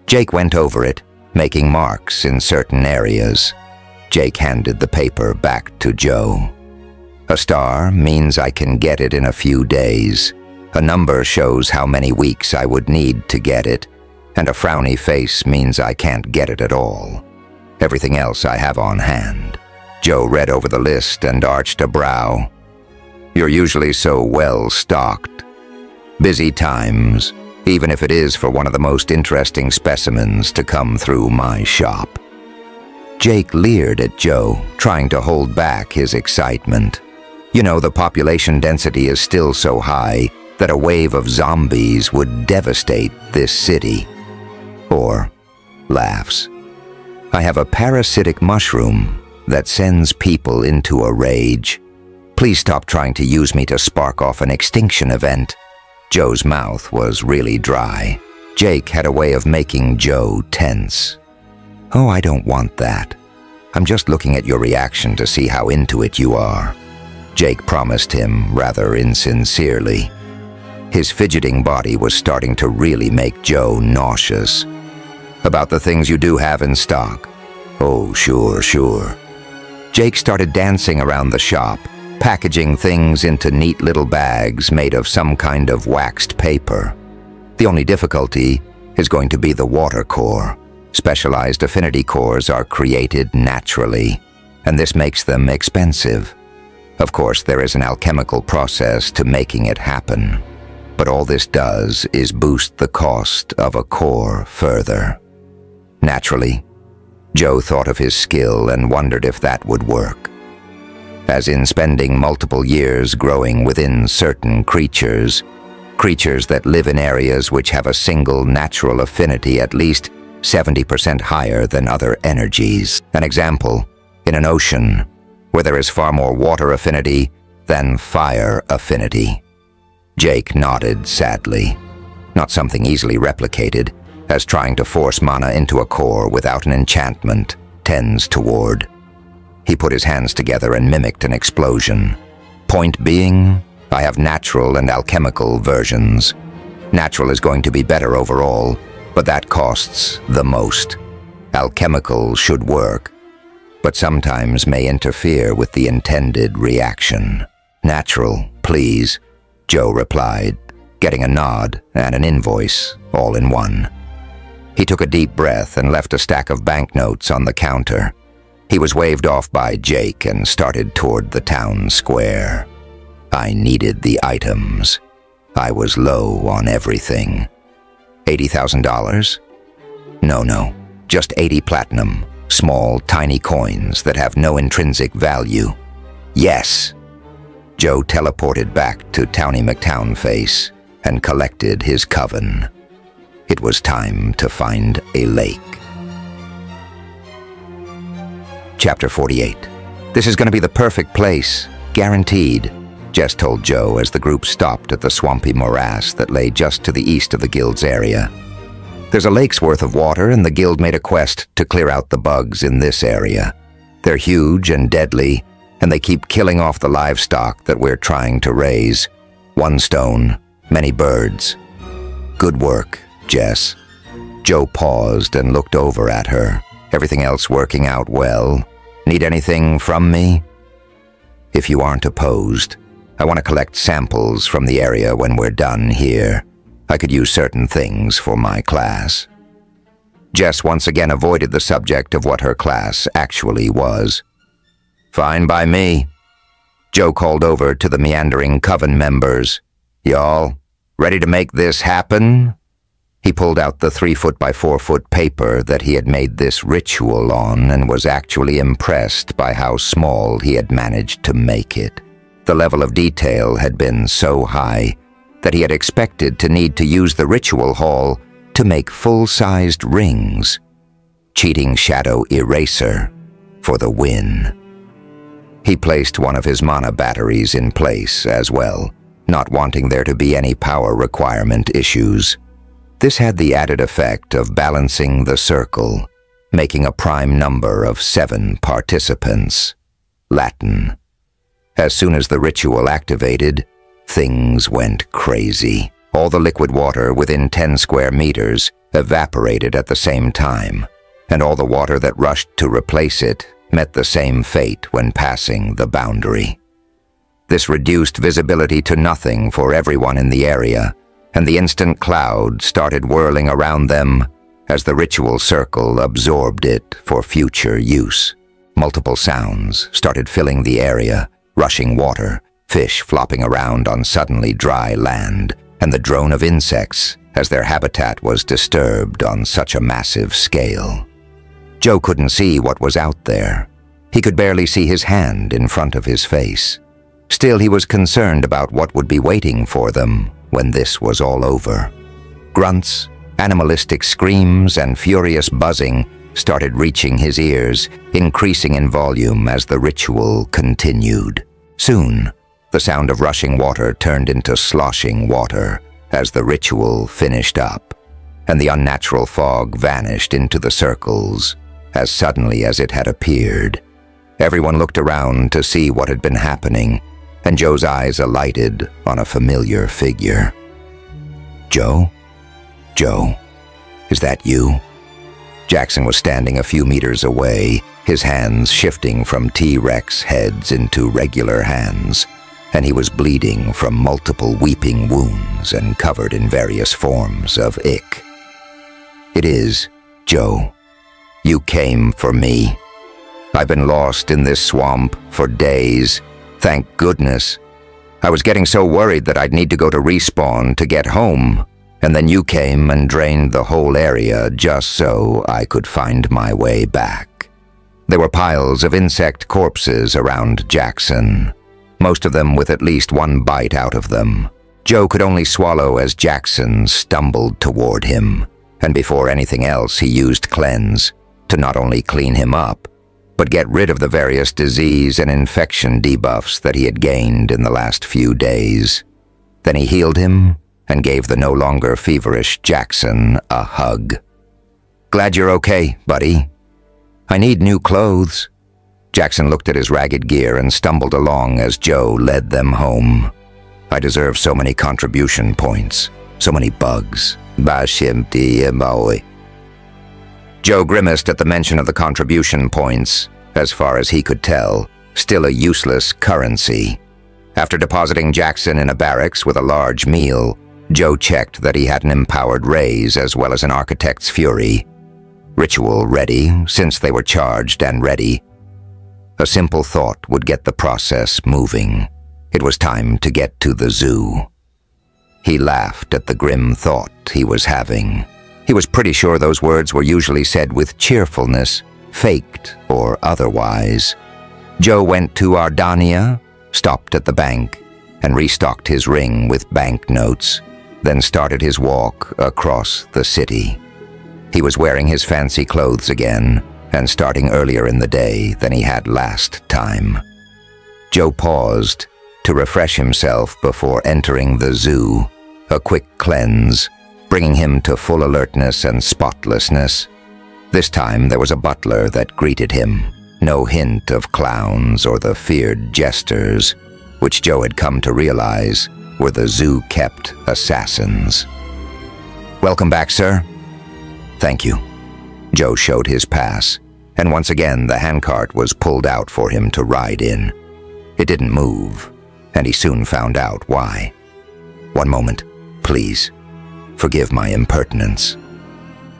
Jake went over it, making marks in certain areas. Jake handed the paper back to Joe. A star means I can get it in a few days. A number shows how many weeks I would need to get it, and a frowny face means I can't get it at all. Everything else I have on hand. Joe read over the list and arched a brow. You're usually so well stocked. Busy times, even if it is for one of the most interesting specimens to come through my shop. Jake leered at Joe, trying to hold back his excitement. You know, the population density is still so high that a wave of zombies would devastate this city. Or laughs. I have a parasitic mushroom that sends people into a rage. Please stop trying to use me to spark off an extinction event. Joe's mouth was really dry. Jake had a way of making Joe tense. Oh, I don't want that. I'm just looking at your reaction to see how into it you are. Jake promised him rather insincerely. His fidgeting body was starting to really make Joe nauseous. About the things you do have in stock. Oh, sure. Jake started dancing around the shop, packaging things into neat little bags made of some kind of waxed paper. The only difficulty is going to be the water core. Specialized affinity cores are created naturally, and this makes them expensive. Of course, there is an alchemical process to making it happen, but all this does is boost the cost of a core further. Naturally, Joe thought of his skill and wondered if that would work. As in spending multiple years growing within certain creatures that live in areas which have a single natural affinity at least 70% higher than other energies. An example, in an ocean, where there is far more water affinity than fire affinity. Jake nodded sadly. Not something easily replicated, as trying to force mana into a core without an enchantment tends toward. He put his hands together and mimicked an explosion. Point being, I have natural and alchemical versions. Natural is going to be better overall, but that costs the most. Alchemical should work, but sometimes may interfere with the intended reaction. Natural, please, Joe replied, getting a nod and an invoice all in one. He took a deep breath and left a stack of banknotes on the counter. He was waved off by Jake and started toward the town square. I needed the items. I was low on everything. $80,000? No, just 80 platinum, small, tiny coins that have no intrinsic value. Yes! Joe teleported back to Towny McTownface and collected his coven. It was time to find a lake. Chapter 48. This is going to be the perfect place, guaranteed, Jess told Joe as the group stopped at the swampy morass that lay just to the east of the guild's area. There's a lake's worth of water, and the guild made a quest to clear out the bugs in this area. They're huge and deadly, and they keep killing off the livestock that we're trying to raise. One stone, many birds. Good work, Jess. Joe paused and looked over at her. Everything else working out well? Need anything from me? If you aren't opposed, I want to collect samples from the area when we're done here. I could use certain things for my class. Jess once again avoided the subject of what her class actually was. Fine by me. Joe called over to the meandering coven members. Y'all, ready to make this happen? He pulled out the 3-foot by 4-foot paper that he had made this ritual on and was actually impressed by how small he had managed to make it. The level of detail had been so high, that he had expected to need to use the ritual hall to make full-sized rings. Cheating Shadow Eraser for the win. He placed one of his mana batteries in place as well, not wanting there to be any power requirement issues. This had the added effect of balancing the circle, making a prime number of 7 participants. Latin. As soon as the ritual activated, things went crazy. All the liquid water within 10 square meters evaporated at the same time, and all the water that rushed to replace it met the same fate when passing the boundary. This reduced visibility to nothing for everyone in the area, and the instant cloud started whirling around them as the ritual circle absorbed it for future use. Multiple sounds started filling the area, rushing water, fish flopping around on suddenly dry land, and the drone of insects as their habitat was disturbed on such a massive scale. Joe couldn't see what was out there. He could barely see his hand in front of his face. Still, he was concerned about what would be waiting for them when this was all over. Grunts, animalistic screams, and furious buzzing started reaching his ears, increasing in volume as the ritual continued. Soon, the sound of rushing water turned into sloshing water as the ritual finished up, and the unnatural fog vanished into the circles as suddenly as it had appeared. Everyone looked around to see what had been happening, and Joe's eyes alighted on a familiar figure. "Joe? Joe, is that you?" Jackson was standing a few meters away, his hands shifting from T-Rex heads into regular hands, and he was bleeding from multiple weeping wounds and covered in various forms of ick. "It is, Joe. You came for me. I've been lost in this swamp for days. Thank goodness. I was getting so worried that I'd need to go to respawn to get home, and then you came and drained the whole area just so I could find my way back." There were piles of insect corpses around Jackson, most of them with at least one bite out of them. Joe could only swallow as Jackson stumbled toward him, and before anything else he used Cleanse to not only clean him up, but get rid of the various disease and infection debuffs that he had gained in the last few days. Then he healed him and gave the no longer feverish Jackson a hug. "Glad you're okay, buddy. I need new clothes." Jackson looked at his ragged gear and stumbled along as Joe led them home. "I deserve so many contribution points, so many bugs." Joe grimaced at the mention of the contribution points, as far as he could tell, still a useless currency. After depositing Jackson in a barracks with a large meal, Joe checked that he had an empowered raise as well as an architect's fury. Ritual ready, since they were charged and ready. A simple thought would get the process moving. It was time to get to the zoo. He laughed at the grim thought he was having. He was pretty sure those words were usually said with cheerfulness, faked or otherwise. Joe went to Ardania, stopped at the bank, and restocked his ring with banknotes, then started his walk across the city. He was wearing his fancy clothes again, and starting earlier in the day than he had last time. Joe paused to refresh himself before entering the zoo, a quick cleanse, bringing him to full alertness and spotlessness. This time there was a butler that greeted him, no hint of clowns or the feared jesters, which Joe had come to realize were the zoo-kept assassins. "Welcome back, sir." "Thank you." Joe showed his pass, and once again the handcart was pulled out for him to ride in. It didn't move, and he soon found out why. "One moment, please. Forgive my impertinence."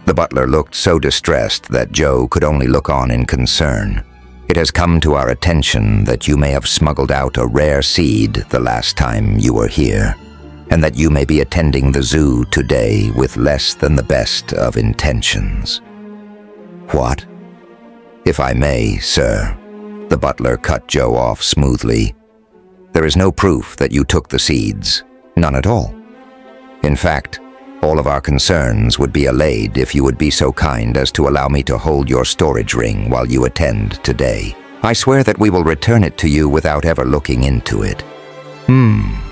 The butler looked so distressed that Joe could only look on in concern. "It has come to our attention that you may have smuggled out a rare seed the last time you were here, and that you may be attending the zoo today with less than the best of intentions." "What?" "If I may, sir," the butler cut Joe off smoothly. "There is no proof that you took the seeds, none at all. In fact, all of our concerns would be allayed if you would be so kind as to allow me to hold your storage ring while you attend today. I swear that we will return it to you without ever looking into it.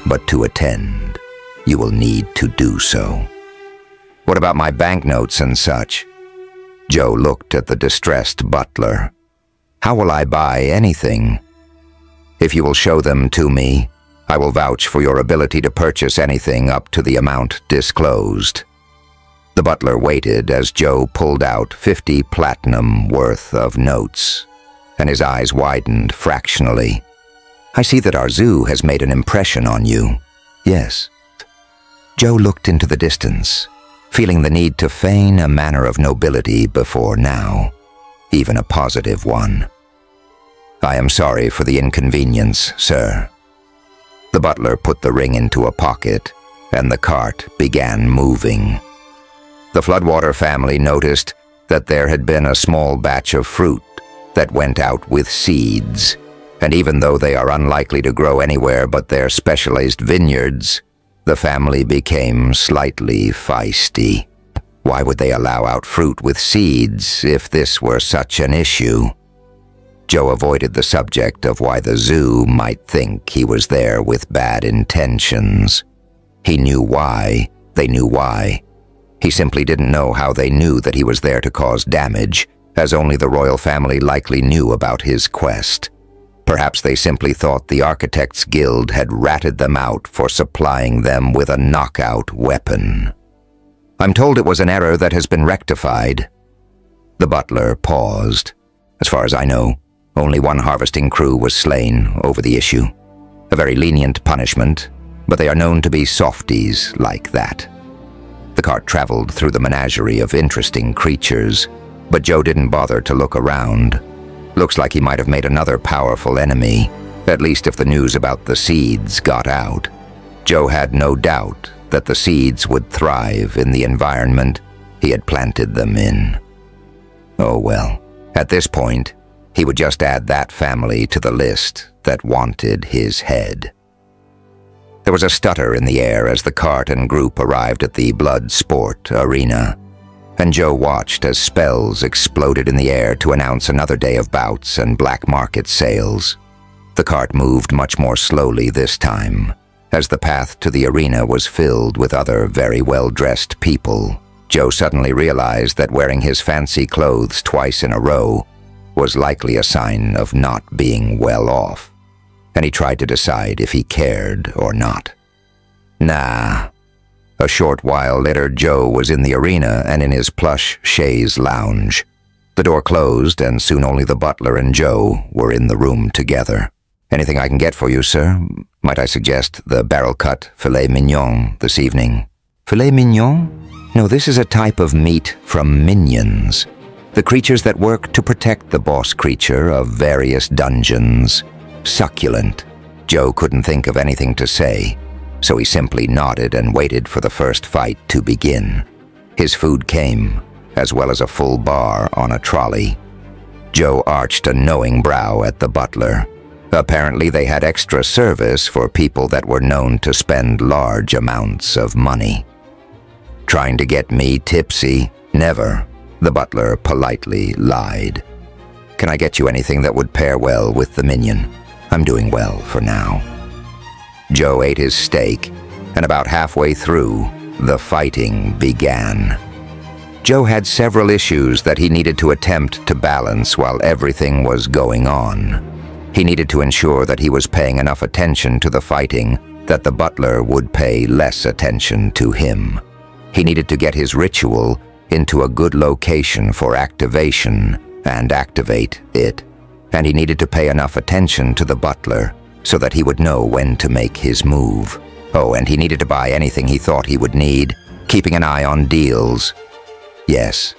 But to attend, you will need to do so. What about my banknotes and such? Joe looked at the distressed butler. How will I buy anything? If you will show them to me, I will vouch for your ability to purchase anything up to the amount disclosed. The butler waited as Joe pulled out 50 platinum worth of notes, and his eyes widened fractionally. I see that our zoo has made an impression on you. Yes. Joe looked into the distance, feeling the need to feign a manner of nobility before now, even a positive one. I am sorry for the inconvenience, sir. The butler put the ring into a pocket, and the cart began moving. The Floodwater family noticed that there had been a small batch of fruit that went out with seeds, and even though they are unlikely to grow anywhere but their specialized vineyards, the family became slightly feisty. Why would they allow out fruit with seeds if this were such an issue? Joe avoided the subject of why the zoo might think he was there with bad intentions. He knew why. They knew why. He simply didn't know how they knew that he was there to cause damage, as only the royal family likely knew about his quest. Perhaps they simply thought the Architects Guild had ratted them out for supplying them with a knockout weapon. I'm told it was an error that has been rectified. The butler paused. As far as I know, only one harvesting crew was slain over the issue. A very lenient punishment, but they are known to be softies like that. The cart traveled through the menagerie of interesting creatures, but Joe didn't bother to look around. Looks like he might have made another powerful enemy, at least if the news about the seeds got out. Joe had no doubt that the seeds would thrive in the environment he had planted them in. Oh well, at this point, he would just add that family to the list that wanted his head. There was a stutter in the air as the cart and group arrived at the blood sport arena, and Joe watched as spells exploded in the air to announce another day of bouts and black market sales. The cart moved much more slowly this time, as the path to the arena was filled with other very well-dressed people. Joe suddenly realized that wearing his fancy clothes twice in a row was likely a sign of not being well off, and he tried to decide if he cared or not. Nah. A short while later, Joe was in the arena and in his plush chaise lounge. The door closed, and soon only the butler and Joe were in the room together. Anything I can get for you, sir? Might I suggest the barrel-cut filet mignon this evening? Filet mignon? No, this is a type of meat from minions, the creatures that work to protect the boss creature of various dungeons. Succulent. Joe couldn't think of anything to say, so he simply nodded and waited for the first fight to begin. His food came, as well as a full bar on a trolley. Joe arched a knowing brow at the butler. Apparently they had extra service for people that were known to spend large amounts of money. Trying to get me tipsy? Never, the butler politely lied. Can I get you anything that would pair well with the minion? I'm doing well for now. Joe ate his steak, and about halfway through, the fighting began. Joe had several issues that he needed to attempt to balance while everything was going on. He needed to ensure that he was paying enough attention to the fighting that the butler would pay less attention to him. He needed to get his ritual into a good location for activation and activate it, and he needed to pay enough attention to the butler so that he would know when to make his move. Oh, and he needed to buy anything he thought he would need, keeping an eye on deals. Yes.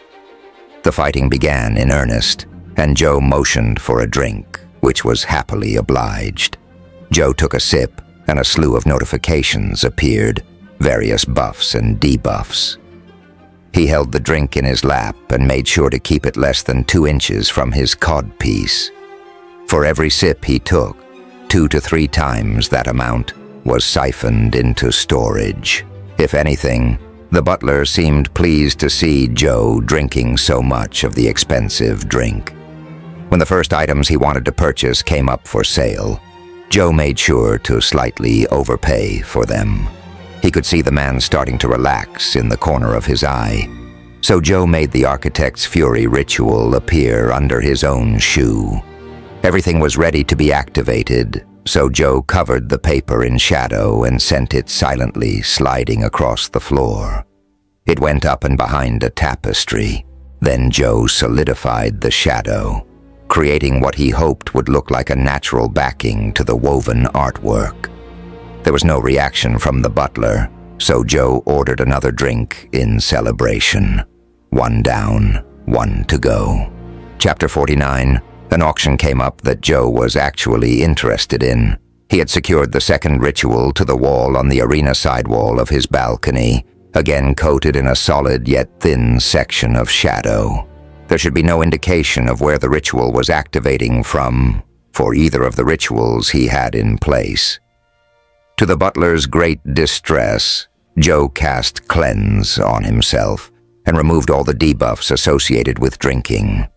The fighting began in earnest, and Joe motioned for a drink, which was happily obliged. Joe took a sip, and a slew of notifications appeared, various buffs and debuffs. He held the drink in his lap and made sure to keep it less than 2 inches from his codpiece. For every sip he took, 2 to 3 times that amount was siphoned into storage. If anything, the butler seemed pleased to see Joe drinking so much of the expensive drink. When the first items he wanted to purchase came up for sale, Joe made sure to slightly overpay for them. He could see the man starting to relax in the corner of his eye, so Joe made the Architect's Fury ritual appear under his own shoe. Everything was ready to be activated, so Joe covered the paper in shadow and sent it silently sliding across the floor. It went up and behind a tapestry. Then Joe solidified the shadow, creating what he hoped would look like a natural backing to the woven artwork. There was no reaction from the butler, so Joe ordered another drink in celebration. 1 down, 1 to go. Chapter 49. An auction came up that Joe was actually interested in. He had secured the second ritual to the wall on the arena sidewall of his balcony, again coated in a solid yet thin section of shadow. There should be no indication of where the ritual was activating from for either of the rituals he had in place. To the butler's great distress, Joe cast Cleanse on himself and removed all the debuffs associated with drinking.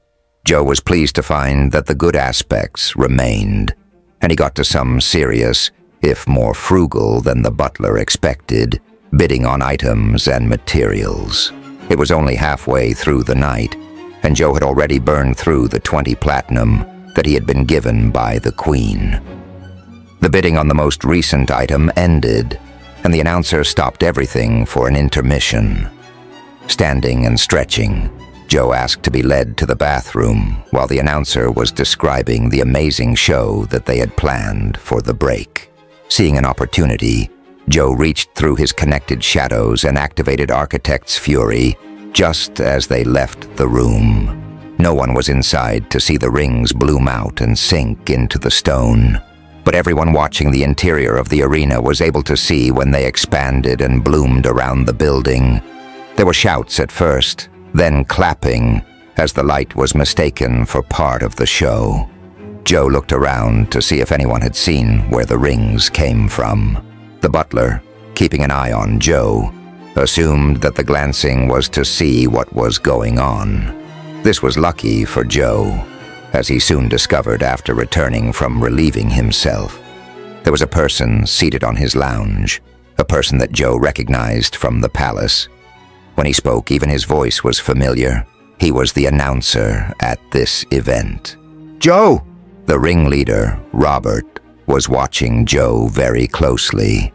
Joe was pleased to find that the good aspects remained, and he got to some serious, if more frugal than the butler expected, bidding on items and materials. It was only halfway through the night, and Joe had already burned through the 20 platinum that he had been given by the Queen. The bidding on the most recent item ended, and the announcer stopped everything for an intermission. Standing and stretching, Joe asked to be led to the bathroom while the announcer was describing the amazing show that they had planned for the break. Seeing an opportunity, Joe reached through his connected shadows and activated Architect's Fury just as they left the room. No one was inside to see the rings bloom out and sink into the stone, but everyone watching the interior of the arena was able to see when they expanded and bloomed around the building. There were shouts at first, then clapping, as the light was mistaken for part of the show. Joe looked around to see if anyone had seen where the rings came from. The butler, keeping an eye on Joe, assumed that the glancing was to see what was going on. This was lucky for Joe, as he soon discovered after returning from relieving himself. There was a person seated on his lounge, a person that Joe recognized from the palace. When he spoke, even his voice was familiar. He was the announcer at this event. "Joe!" The ringleader, Robert, was watching Joe very closely.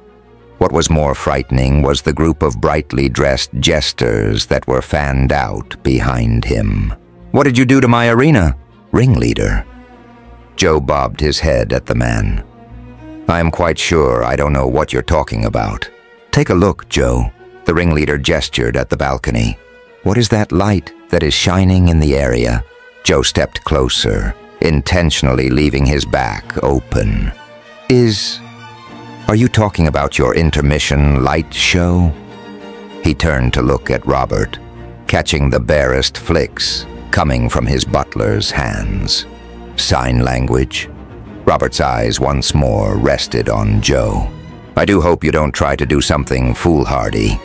What was more frightening was the group of brightly dressed jesters that were fanned out behind him. "What did you do to my arena?" "Ringleader." Joe bobbed his head at the man. "I am quite sure I don't know what you're talking about." "Take a look, Joe." The ringleader gestured at the balcony. "What is that light that is shining in the area?" Joe stepped closer, intentionally leaving his back open. Are you talking about your intermission light show?" He turned to look at Robert, catching the barest flicks coming from his butler's hands. Sign language? Robert's eyes once more rested on Joe. "I do hope you don't try to do something foolhardy.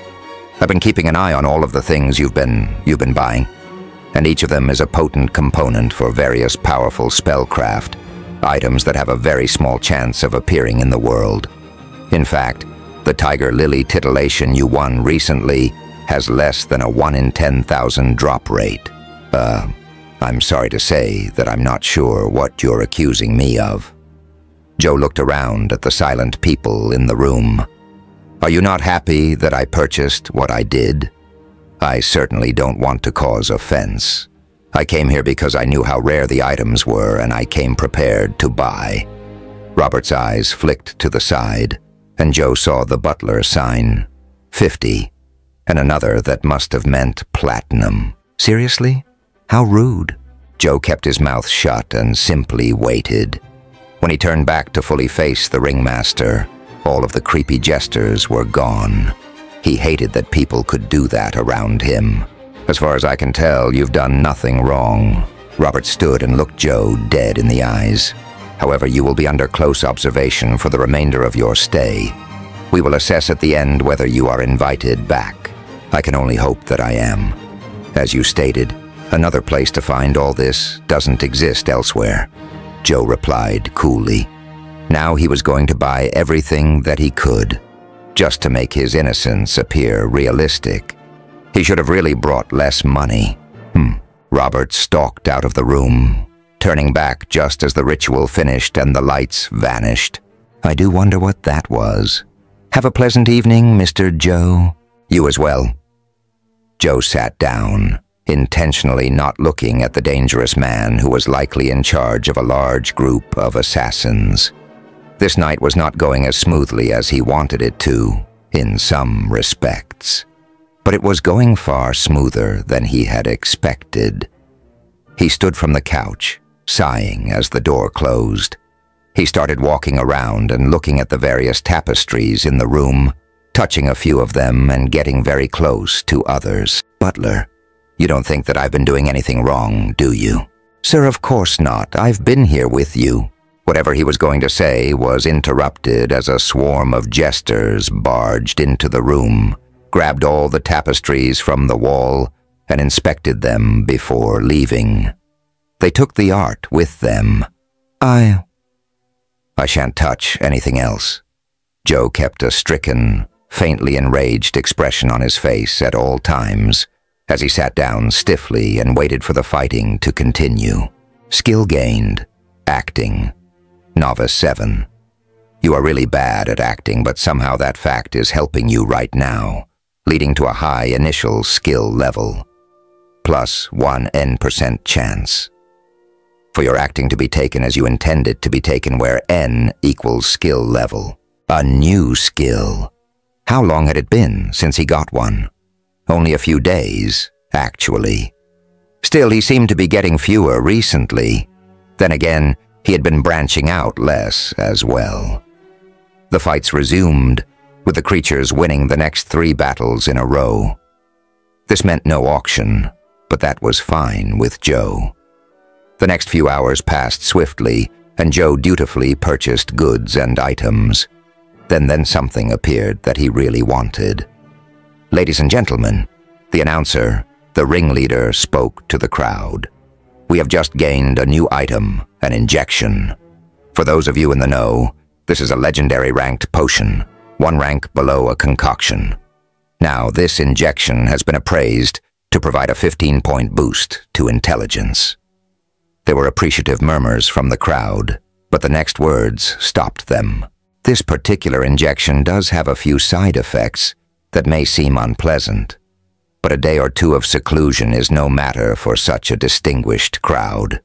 I've been keeping an eye on all of the things you've been buying, and each of them is a potent component for various powerful spellcraft, items that have a very small chance of appearing in the world. In fact, the Tiger Lily titillation you won recently has less than a 1 in 10,000 drop rate. I'm sorry to say that I'm not sure what you're accusing me of." Joe looked around at the silent people in the room. "Are you not happy that I purchased what I did? I certainly don't want to cause offense. I came here because I knew how rare the items were, and I came prepared to buy." Robert's eyes flicked to the side, and Joe saw the butler sign 50, and another that must have meant platinum. "Seriously? How rude." Joe kept his mouth shut and simply waited. When he turned back to fully face the ringmaster, all of the creepy jesters were gone. He hated that people could do that around him. "As far as I can tell, you've done nothing wrong." Robert stood and looked Joe dead in the eyes. "However, you will be under close observation for the remainder of your stay. We will assess at the end whether you are invited back. I can only hope that I am. As you stated, another place to find all this doesn't exist elsewhere. Joe replied coolly. Now he was going to buy everything that he could, just to make his innocence appear realistic. He should have really brought less money. Robert stalked out of the room, turning back just as the ritual finished and the lights vanished. I do wonder what that was. Have a pleasant evening, Mr. Joe. You as well. Joe sat down, intentionally not looking at the dangerous man who was likely in charge of a large group of assassins. This night was not going as smoothly as he wanted it to, in some respects. But it was going far smoother than he had expected. He stood from the couch, sighing as the door closed. He started walking around and looking at the various tapestries in the room, touching a few of them and getting very close to others. Butler, you don't think that I've been doing anything wrong, do you? Sir, of course not. I've been here with you. Whatever he was going to say was interrupted as a swarm of jesters barged into the room, grabbed all the tapestries from the wall, and inspected them before leaving. They took the art with them. I shan't touch anything else. Joe kept a stricken, faintly enraged expression on his face at all times, as he sat down stiffly and waited for the fighting to continue. Skill gained. Acting. Novice 7. You are really bad at acting, but somehow that fact is helping you right now, leading to a high initial skill level. Plus 1% chance. For your acting to be taken as you intend it to be taken, where N equals skill level. A new skill. How long had it been since he got one? Only a few days, actually. Still, he seemed to be getting fewer recently. Then again, he had been branching out less as well. The fights resumed, with the creatures winning the next 3 battles in a row. This meant no auction, but that was fine with Joe. The next few hours passed swiftly, and Joe dutifully purchased goods and items. Then something appeared that he really wanted. Ladies and gentlemen, the announcer, the ringleader, spoke to the crowd. We have just gained a new item, an injection. For those of you in the know, this is a legendary ranked potion, 1 rank below a concoction. Now, this injection has been appraised to provide a 15-point boost to intelligence. There were appreciative murmurs from the crowd, but the next words stopped them. This particular injection does have a few side effects that may seem unpleasant, but a day or 2 of seclusion is no matter for such a distinguished crowd.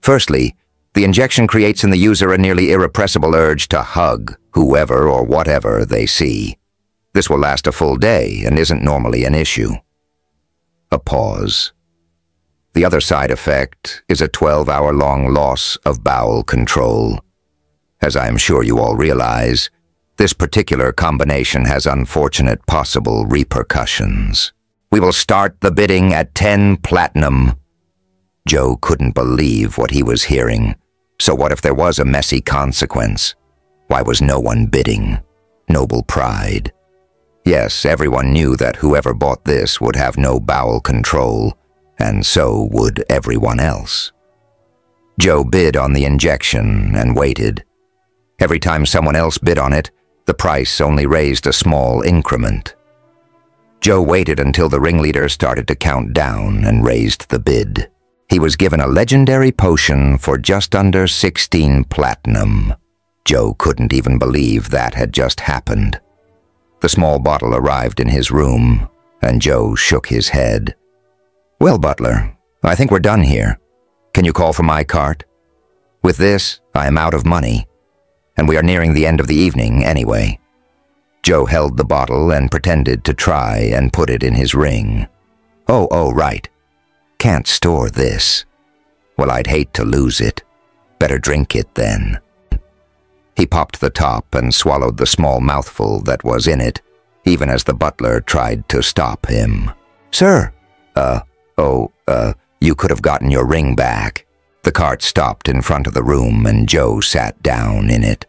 Firstly, the injection creates in the user a nearly irrepressible urge to hug whoever or whatever they see. This will last a full day and isn't normally an issue. A pause. The other side effect is a 12-hour-long loss of bowel control. As I am sure you all realize, this particular combination has unfortunate possible repercussions. We will start the bidding at 10 platinum. Joe couldn't believe what he was hearing. So what if there was a messy consequence? Why was no one bidding? Noble pride. Yes, everyone knew that whoever bought this would have no bowel control, and so would everyone else. Joe bid on the injection and waited. Every time someone else bid on it, the price only raised a small increment. Joe waited until the ringleader started to count down and raised the bid. He was given a legendary potion for just under 16 platinum. Joe couldn't even believe that had just happened. The small bottle arrived in his room, and Joe shook his head. Well, Butler, I think we're done here. Can you call for my cart? With this, I am out of money, and we are nearing the end of the evening anyway. Joe held the bottle and pretended to try and put it in his ring. Oh, right. Can't store this. Well, I'd hate to lose it. Better drink it then. He popped the top and swallowed the small mouthful that was in it, even as the butler tried to stop him. Sir! You could have gotten your ring back. The cart stopped in front of the room and Joe sat down in it.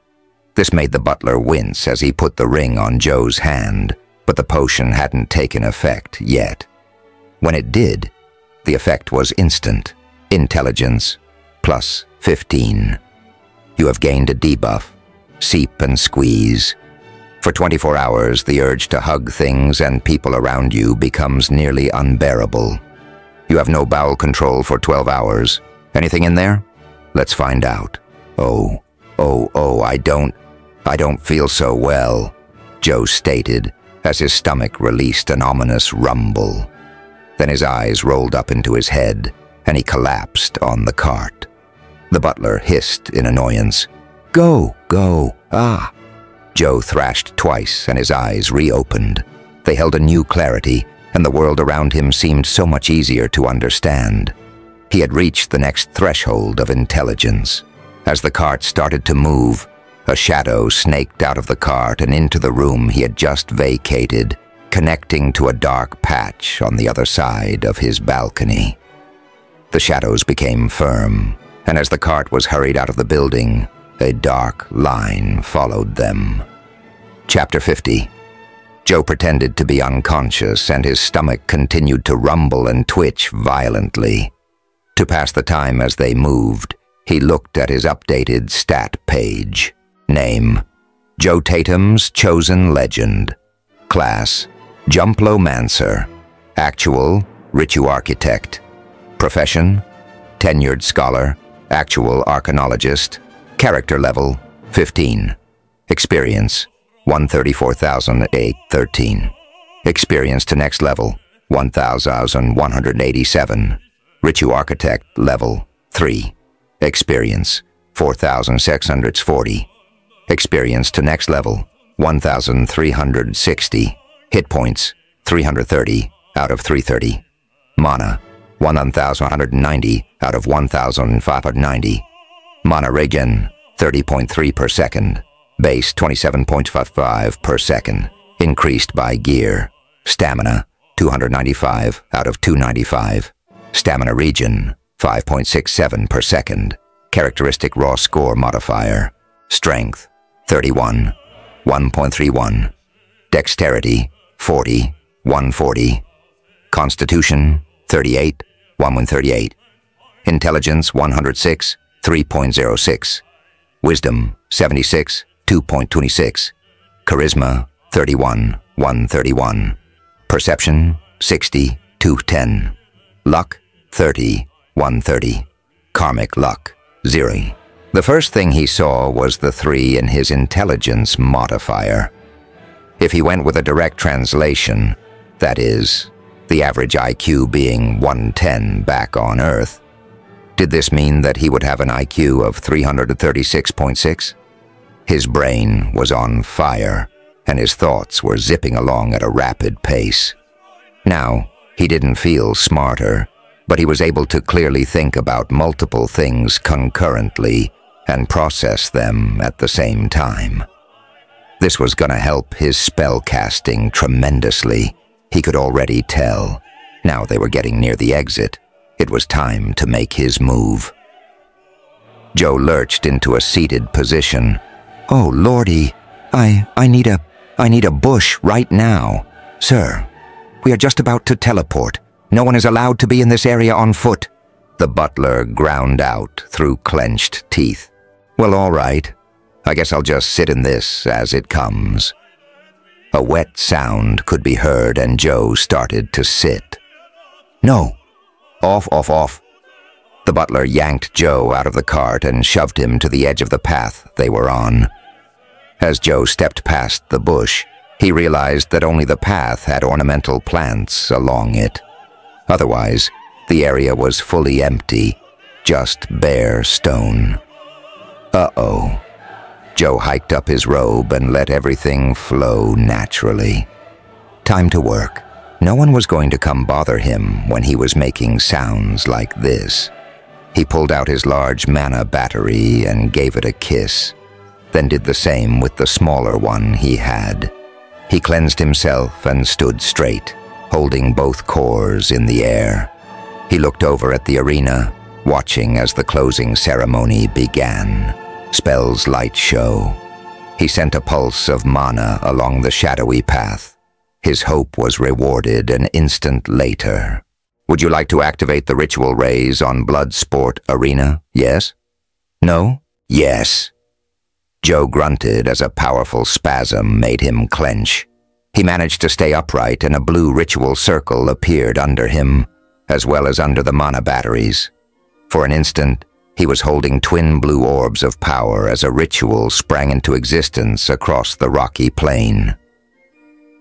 This made the butler wince as he put the ring on Joe's hand, but the potion hadn't taken effect yet. When it did, the effect was instant. Intelligence plus 15. You have gained a debuff. Seep and squeeze. For 24 hours, the urge to hug things and people around you becomes nearly unbearable. You have no bowel control for 12 hours. Anything in there? Let's find out. Oh, I don't feel so well, Joe stated as his stomach released an ominous rumble. Then his eyes rolled up into his head and he collapsed on the cart. The butler hissed in annoyance. Go, ah. Joe thrashed twice and his eyes reopened. They held a new clarity and the world around him seemed so much easier to understand. He had reached the next threshold of intelligence. As the cart started to move, a shadow snaked out of the cart and into the room he had just vacated, connecting to a dark patch on the other side of his balcony. The shadows became firm, and as the cart was hurried out of the building, a dark line followed them. Chapter 50. Joe pretended to be unconscious, and his stomach continued to rumble and twitch violently. To pass the time as they moved, he looked at his updated stat page. Name: Joe Tatum's Chosen Legend. Class: Jumplomancer. Actual: Ritu Architect. Profession: Tenured Scholar, Actual Arcanologist. Character level: 15. Experience: 134,813. Experience to next level: 1,187. Ritu Architect level: 3. Experience: 4,640. Experience to next level: 1,360. Hit points: 330 out of 330. Mana: 1,190 out of 1,590. Mana regen: 30.3 per second. Base 27.55 per second. Increased by gear. Stamina: 295 out of 295. Stamina regen: 5.67 per second. Characteristic raw score modifier: Strength: 31, 1.31. Dexterity: 40, 140. Constitution: 38, 138. Intelligence: 106, 3.06. Wisdom: 76, 2.26. Charisma: 31, 131. Perception: 60, 210. Luck: 30, 130. Karmic luck: 0. The first thing he saw was the 3 in his intelligence modifier. If he went with a direct translation, that is, the average IQ being 110 back on Earth, did this mean that he would have an IQ of 336.6? His brain was on fire, and his thoughts were zipping along at a rapid pace. Now, he didn't feel smarter, but he was able to clearly think about multiple things concurrently and process them at the same time. This was gonna help his spell casting tremendously. He could already tell. Now they were getting near the exit. It was time to make his move. Joe lurched into a seated position. Oh, Lordy, I need a bush right now. Sir, we are just about to teleport. No one is allowed to be in this area on foot. The butler ground out through clenched teeth. Well, all right. I guess I'll just sit in this as it comes. A wet sound could be heard and Joe started to sit. No. Off. The butler yanked Joe out of the cart and shoved him to the edge of the path they were on. As Joe stepped past the bush, he realized that only the path had ornamental plants along it. Otherwise, the area was fully empty, just bare stone. Uh-oh. Joe hiked up his robe and let everything flow naturally. Time to work. No one was going to come bother him when he was making sounds like this. He pulled out his large mana battery and gave it a kiss, then did the same with the smaller one he had. He cleansed himself and stood straight, holding both cores in the air. He looked over at the arena, watching as the closing ceremony began. Spell's light show. He sent a pulse of mana along the shadowy path. His hope was rewarded an instant later. Would you like to activate the ritual rays on Bloodsport Arena? Yes? No? Yes. Joe grunted as a powerful spasm made him clench. He managed to stay upright and a blue ritual circle appeared under him, as well as under the mana batteries. For an instant, he was holding twin blue orbs of power as a ritual sprang into existence across the rocky plain.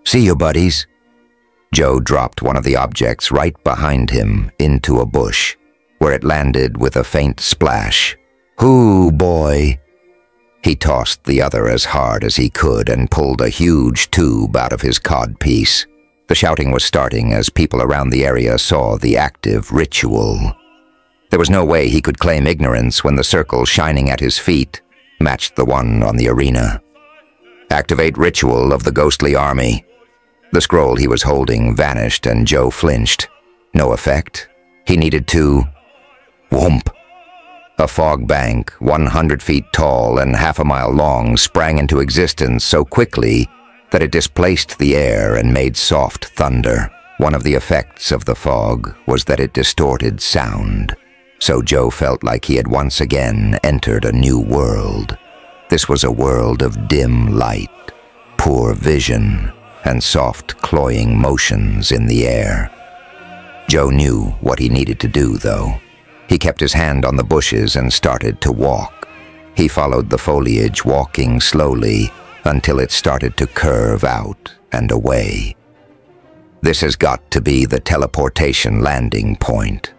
See you, buddies. Joe dropped one of the objects right behind him into a bush, where it landed with a faint splash. Hoo, boy! He tossed the other as hard as he could and pulled a huge tube out of his codpiece. The shouting was starting as people around the area saw the active ritual. There was no way he could claim ignorance when the circle shining at his feet matched the one on the arena. Activate ritual of the ghostly army. The scroll he was holding vanished and Joe flinched. No effect. He needed to... Whoomp! A fog bank, 100 feet tall and half a mile long, sprang into existence so quickly that it displaced the air and made soft thunder. One of the effects of the fog was that it distorted sound, so Joe felt like he had once again entered a new world. This was a world of dim light, poor vision, and soft, cloying motions in the air. Joe knew what he needed to do, though. He kept his hand on the bushes and started to walk. He followed the foliage, walking slowly until it started to curve out and away. This has got to be the teleportation landing point.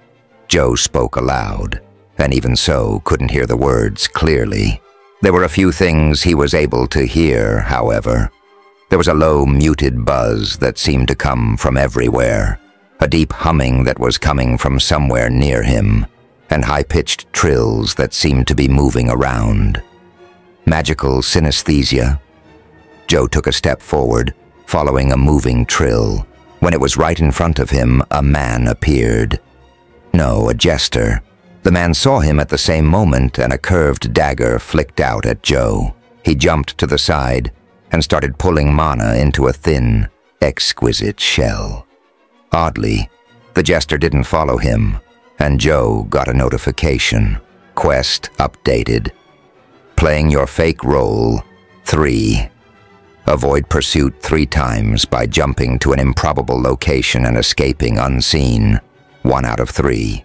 Joe spoke aloud, and even so couldn't hear the words clearly. There were a few things he was able to hear, however. There was a low, muted buzz that seemed to come from everywhere, a deep humming that was coming from somewhere near him, and high-pitched trills that seemed to be moving around. Magical synesthesia? Joe took a step forward, following a moving trill. When it was right in front of him, a man appeared. No, a jester. The man saw him at the same moment, and a curved dagger flicked out at Joe. He jumped to the side and started pulling mana into a thin, exquisite shell. Oddly, the jester didn't follow him, and Joe got a notification. Quest updated. Playing your fake role, 3. Avoid pursuit 3 times by jumping to an improbable location and escaping unseen, 1 out of 3.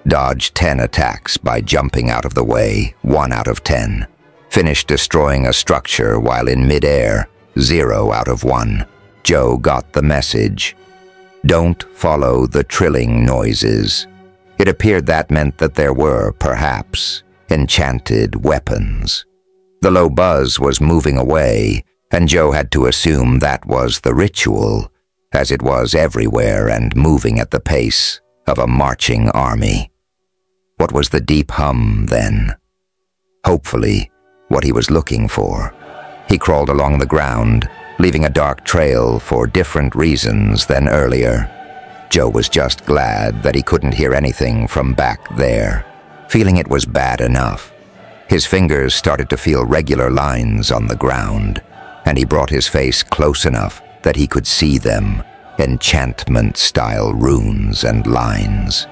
Dodge 10 attacks by jumping out of the way, 1 out of 10. Finish destroying a structure while in midair, 0 out of 1. Joe got the message. Don't follow the trilling noises. It appeared that meant that there were, perhaps, enchanted weapons. The low buzz was moving away, and Joe had to assume that was the ritual, as it was everywhere and moving at the pace of a marching army. What was the deep hum, then? Hopefully, what he was looking for. He crawled along the ground, leaving a dark trail for different reasons than earlier. Joe was just glad that he couldn't hear anything from back there, feeling it was bad enough. His fingers started to feel regular lines on the ground, and he brought his face close enough that he could see them, enchantment-style runes and lines.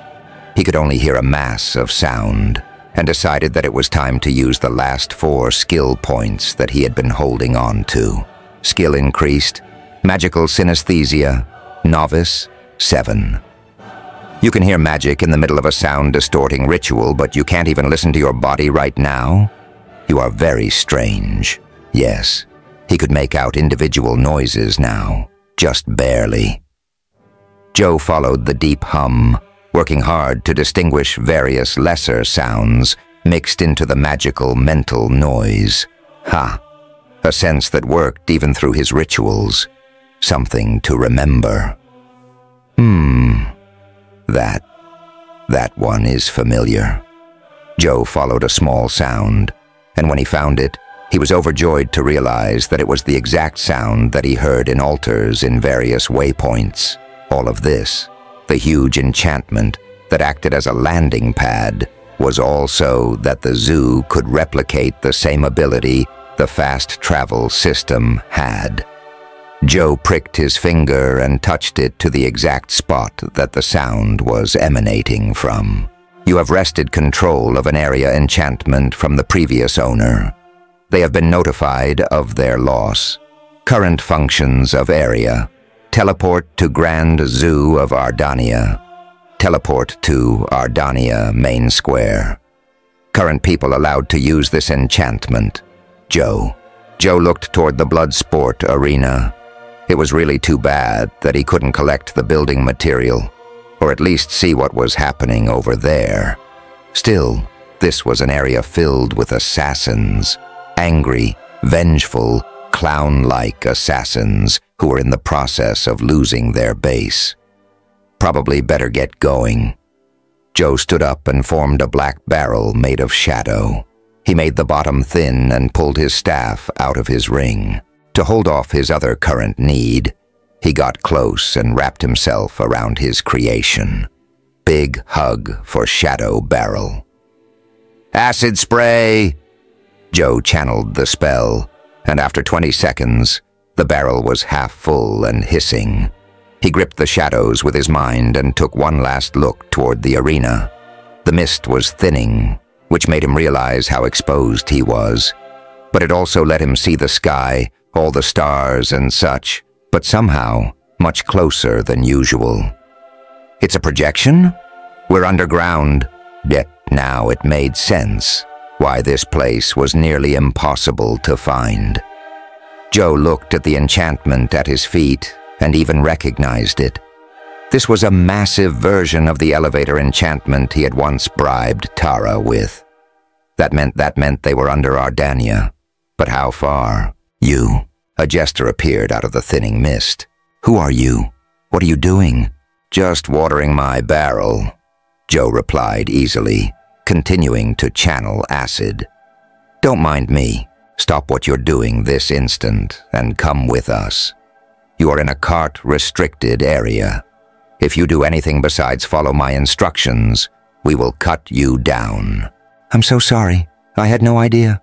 He could only hear a mass of sound, and decided that it was time to use the last 4 skill points that he had been holding on to. Skill increased, magical synesthesia, novice, 7. You can hear magic in the middle of a sound-distorting ritual, but you can't even listen to your body right now? You are very strange. Yes, he could make out individual noises now, just barely. Joe followed the deep hum, working hard to distinguish various lesser sounds mixed into the magical mental noise. Ha! A sense that worked even through his rituals. Something to remember. That one is familiar. Joe followed a small sound, and when he found it, he was overjoyed to realize that it was the exact sound that he heard in altars in various waypoints. All of this, the huge enchantment that acted as a landing pad, was also that the zoo could replicate the same ability the fast travel system had. Joe pricked his finger and touched it to the exact spot that the sound was emanating from. You have wrested control of an area enchantment from the previous owner. They have been notified of their loss. Current functions of area: teleport to Grand Zoo of Ardania. Teleport to Ardania Main Square. Current people allowed to use this enchantment: Joe. Joe looked toward the Bloodsport arena. It was really too bad that he couldn't collect the building material, or at least see what was happening over there. Still, this was an area filled with assassins. Angry, vengeful, clown-like assassins who were in the process of losing their base. Probably better get going. Joe stood up and formed a black barrel made of shadow. He made the bottom thin and pulled his staff out of his ring. To hold off his other current need, he got close and wrapped himself around his creation. Big hug for Shadow Barrel. Acid spray! Joe channeled the spell, and after 20 seconds, the barrel was half full and hissing. He gripped the shadows with his mind and took one last look toward the arena. The mist was thinning, which made him realize how exposed he was. But it also let him see the sky, all the stars and such, but somehow much closer than usual. It's a projection? We're underground. Yet now it made sense why this place was nearly impossible to find. Joe looked at the enchantment at his feet and even recognized it. This was a massive version of the elevator enchantment he had once bribed Tara with. That meant they were under Ardania. But how far? You. A jester appeared out of the thinning mist. Who are you? What are you doing? Just watering my barrel, Joe replied easily, continuing to channel acid. Don't mind me. Stop what you're doing this instant and come with us. You are in a cart-restricted area. If you do anything besides follow my instructions, we will cut you down. I'm so sorry. I had no idea.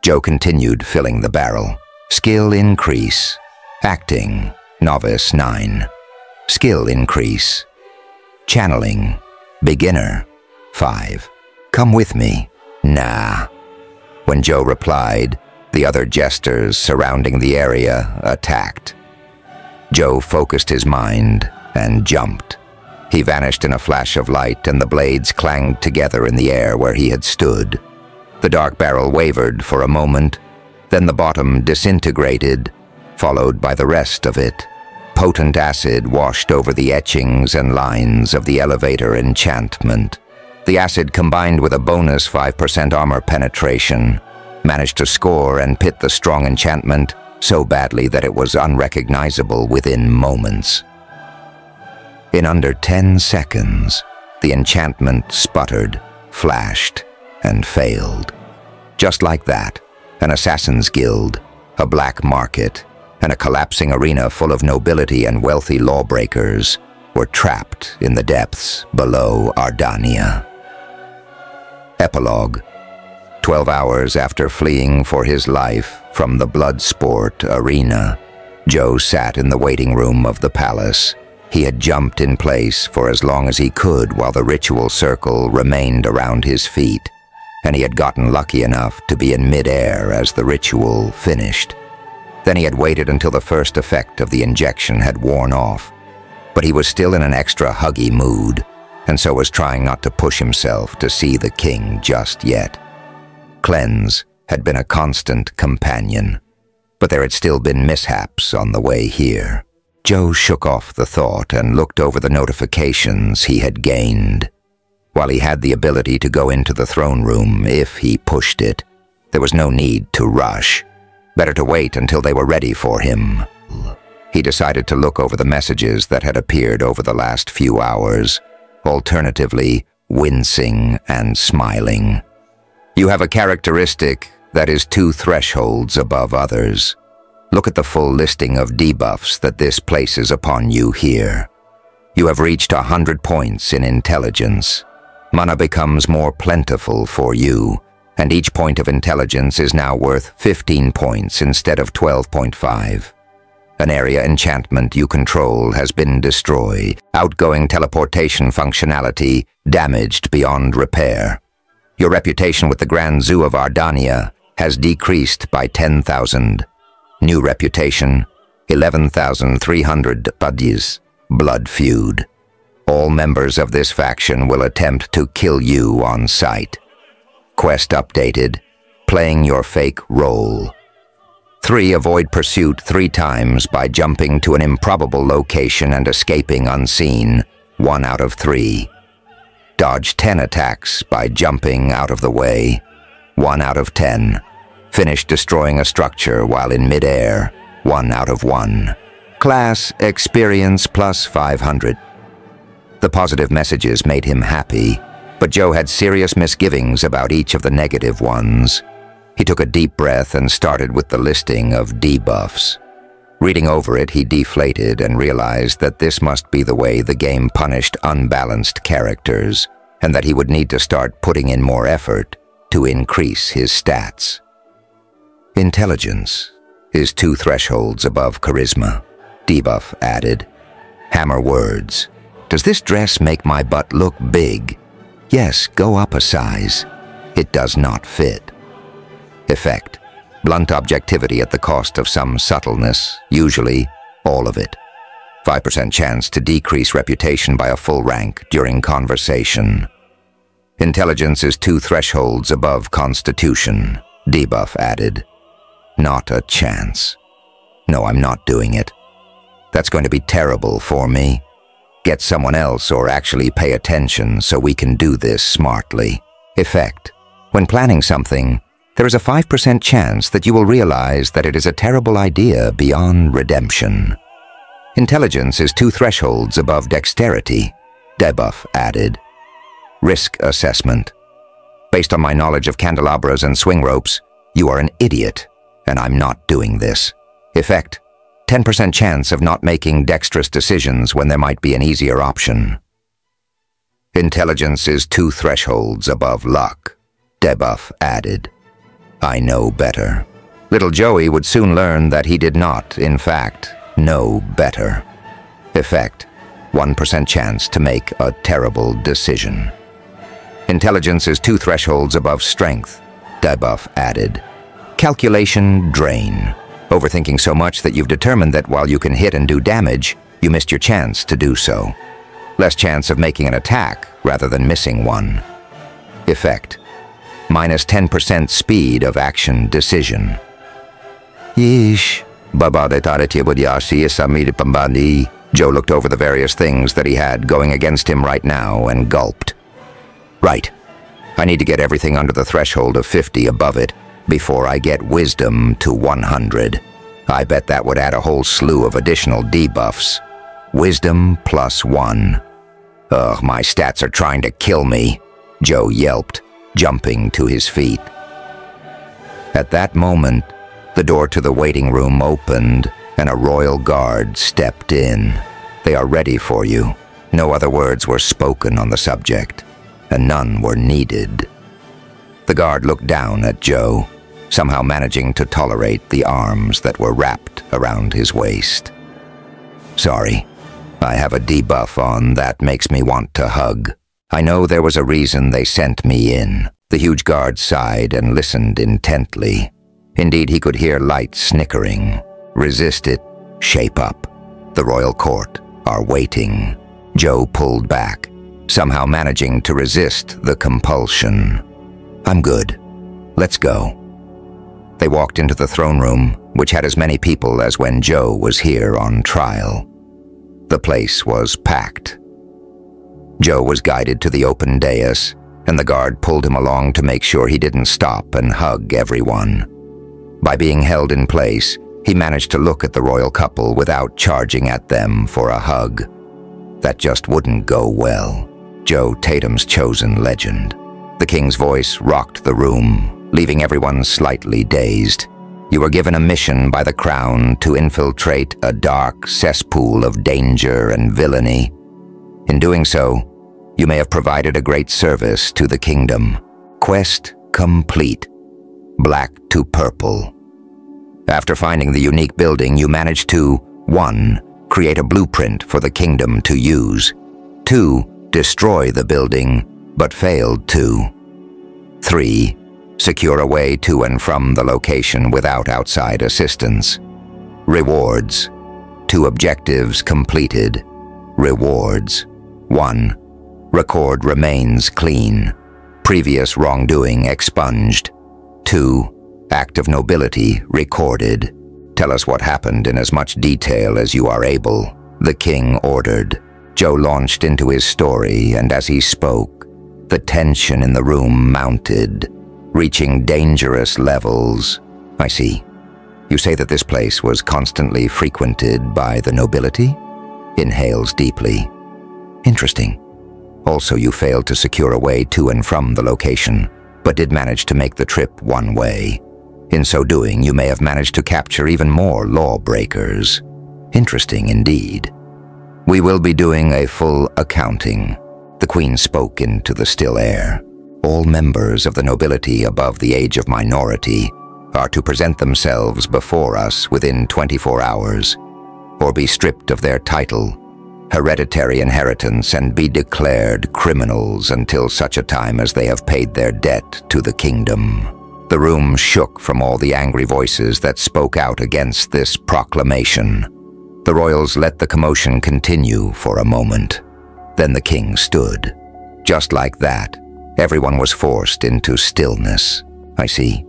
Joe continued filling the barrel. Skill increase. Acting, Novice 9. Skill increase. Channeling, Beginner 5. Come with me. Nah. When Joe replied, the other jesters surrounding the area attacked. Joe focused his mind and jumped. He vanished in a flash of light and the blades clanged together in the air where he had stood. The dark barrel wavered for a moment, then the bottom disintegrated, followed by the rest of it. Potent acid washed over the etchings and lines of the elevator enchantment. The acid, combined with a bonus 5% armor penetration, managed to score and pit the strong enchantment so badly that it was unrecognizable within moments. In under 10 seconds, the enchantment sputtered, flashed, and failed. Just like that, an assassin's guild, a black market, and a collapsing arena full of nobility and wealthy lawbreakers were trapped in the depths below Ardania. Epilogue. 12 hours after fleeing for his life from the Bloodsport arena, Joe sat in the waiting room of the palace. He had jumped in place for as long as he could while the ritual circle remained around his feet, and he had gotten lucky enough to be in mid-air as the ritual finished. Then he had waited until the first effect of the injection had worn off, but he was still in an extra huggy mood, and so was trying not to push himself to see the king just yet. Cleanse had been a constant companion, but there had still been mishaps on the way here. Joe shook off the thought and looked over the notifications he had gained. While he had the ability to go into the throne room if he pushed it, there was no need to rush. Better to wait until they were ready for him. He decided to look over the messages that had appeared over the last few hours, alternatively wincing and smiling. You have a characteristic that is 2 thresholds above others. Look at the full listing of debuffs that this places upon you here. You have reached 100 points in intelligence. Mana becomes more plentiful for you, and each point of intelligence is now worth 15 points instead of 12.5. An area enchantment you control has been destroyed. Outgoing teleportation functionality damaged beyond repair. Your reputation with the Grand Zoo of Ardania has decreased by 10,000. New reputation, 11,300 buddies. Blood feud. All members of this faction will attempt to kill you on sight. Quest updated. Playing your fake role. 3. Avoid pursuit 3 times by jumping to an improbable location and escaping unseen. 1 out of 3. Dodge 10 attacks by jumping out of the way. 1 out of 10. Finish destroying a structure while in mid-air. 1 out of 1. Class experience plus 500. The positive messages made him happy, but Joe had serious misgivings about each of the negative ones. He took a deep breath and started with the listing of debuffs. Reading over it, he deflated and realized that this must be the way the game punished unbalanced characters, and that he would need to start putting in more effort to increase his stats. Intelligence is 2 thresholds above charisma. Debuff added. Hammer words. Does this dress make my butt look big? Yes, go up a size. It does not fit. Effect. Blunt objectivity at the cost of some subtleness, usually all of it. 5% chance to decrease reputation by a full rank during conversation. Intelligence is 2 thresholds above constitution. Debuff added. Not a chance. No, I'm not doing it. That's going to be terrible for me. Get someone else or actually pay attention so we can do this smartly. Effect. When planning something, there is a 5% chance that you will realize that it is a terrible idea beyond redemption. Intelligence is 2 thresholds above dexterity. Debuff added. Risk assessment. Based on my knowledge of candelabras and swing ropes, you are an idiot, and I'm not doing this. Effect. 10% chance of not making dexterous decisions when there might be an easier option. Intelligence is 2 thresholds above luck. Debuff added. I know better. Little Joey would soon learn that he did not, in fact, know better. Effect. 1% chance to make a terrible decision. Intelligence is 2 thresholds above strength. Debuff added. Calculation drain. Overthinking so much that you've determined that while you can hit and do damage, you missed your chance to do so. Less chance of making an attack rather than missing one. Effect. Minus 10% speed of action decision. Yeesh. Joe looked over the various things that he had going against him right now and gulped. Right. I need to get everything under the threshold of 50 above it before I get wisdom to 100. I bet that would add a whole slew of additional debuffs. Wisdom plus 1. Ugh, my stats are trying to kill me, Joe yelped, jumping to his feet. At that moment, the door to the waiting room opened and a royal guard stepped in. They are ready for you. No other words were spoken on the subject, and none were needed. The guard looked down at Joe, somehow managing to tolerate the arms that were wrapped around his waist. Sorry, I have a debuff on that makes me want to hug. I know there was a reason they sent me in. The huge guard sighed and listened intently. Indeed, he could hear light snickering. Resist it, shape up. The royal court are waiting. Joe pulled back, somehow managing to resist the compulsion. I'm good. Let's go. They walked into the throne room, which had as many people as when Joe was here on trial. The place was packed. Joe was guided to the open dais, and the guard pulled him along to make sure he didn't stop and hug everyone. By being held in place, he managed to look at the royal couple without charging at them for a hug. That just wouldn't go well. Joe Tatum's chosen legend. The king's voice rocked the room, leaving everyone slightly dazed. You were given a mission by the crown to infiltrate a dark cesspool of danger and villainy. In doing so, you may have provided a great service to the kingdom. Quest complete, black to purple. After finding the unique building, you managed to 1. Create a blueprint for the kingdom to use. 2. Destroy the building, but failed to. 3. Secure a way to and from the location without outside assistance. Rewards. 2 objectives completed. Rewards. 1. Record remains clean. Previous wrongdoing expunged. 2. Act of nobility recorded. Tell us what happened in as much detail as you are able, the king ordered. Joe launched into his story, and as he spoke, the tension in the room mounted, reaching dangerous levels. I see. You say that this place was constantly frequented by the nobility? Inhales deeply. Interesting. Also, you failed to secure a way to and from the location, but did manage to make the trip one way. In so doing, you may have managed to capture even more lawbreakers. Interesting indeed. We will be doing a full accounting. The Queen spoke into the still air. All members of the nobility above the age of minority are to present themselves before us within 24 hours, or be stripped of their title, hereditary inheritance, and be declared criminals until such a time as they have paid their debt to the kingdom. The room shook from all the angry voices that spoke out against this proclamation. The royals let the commotion continue for a moment. Then the king stood. Just like that, everyone was forced into stillness. I see.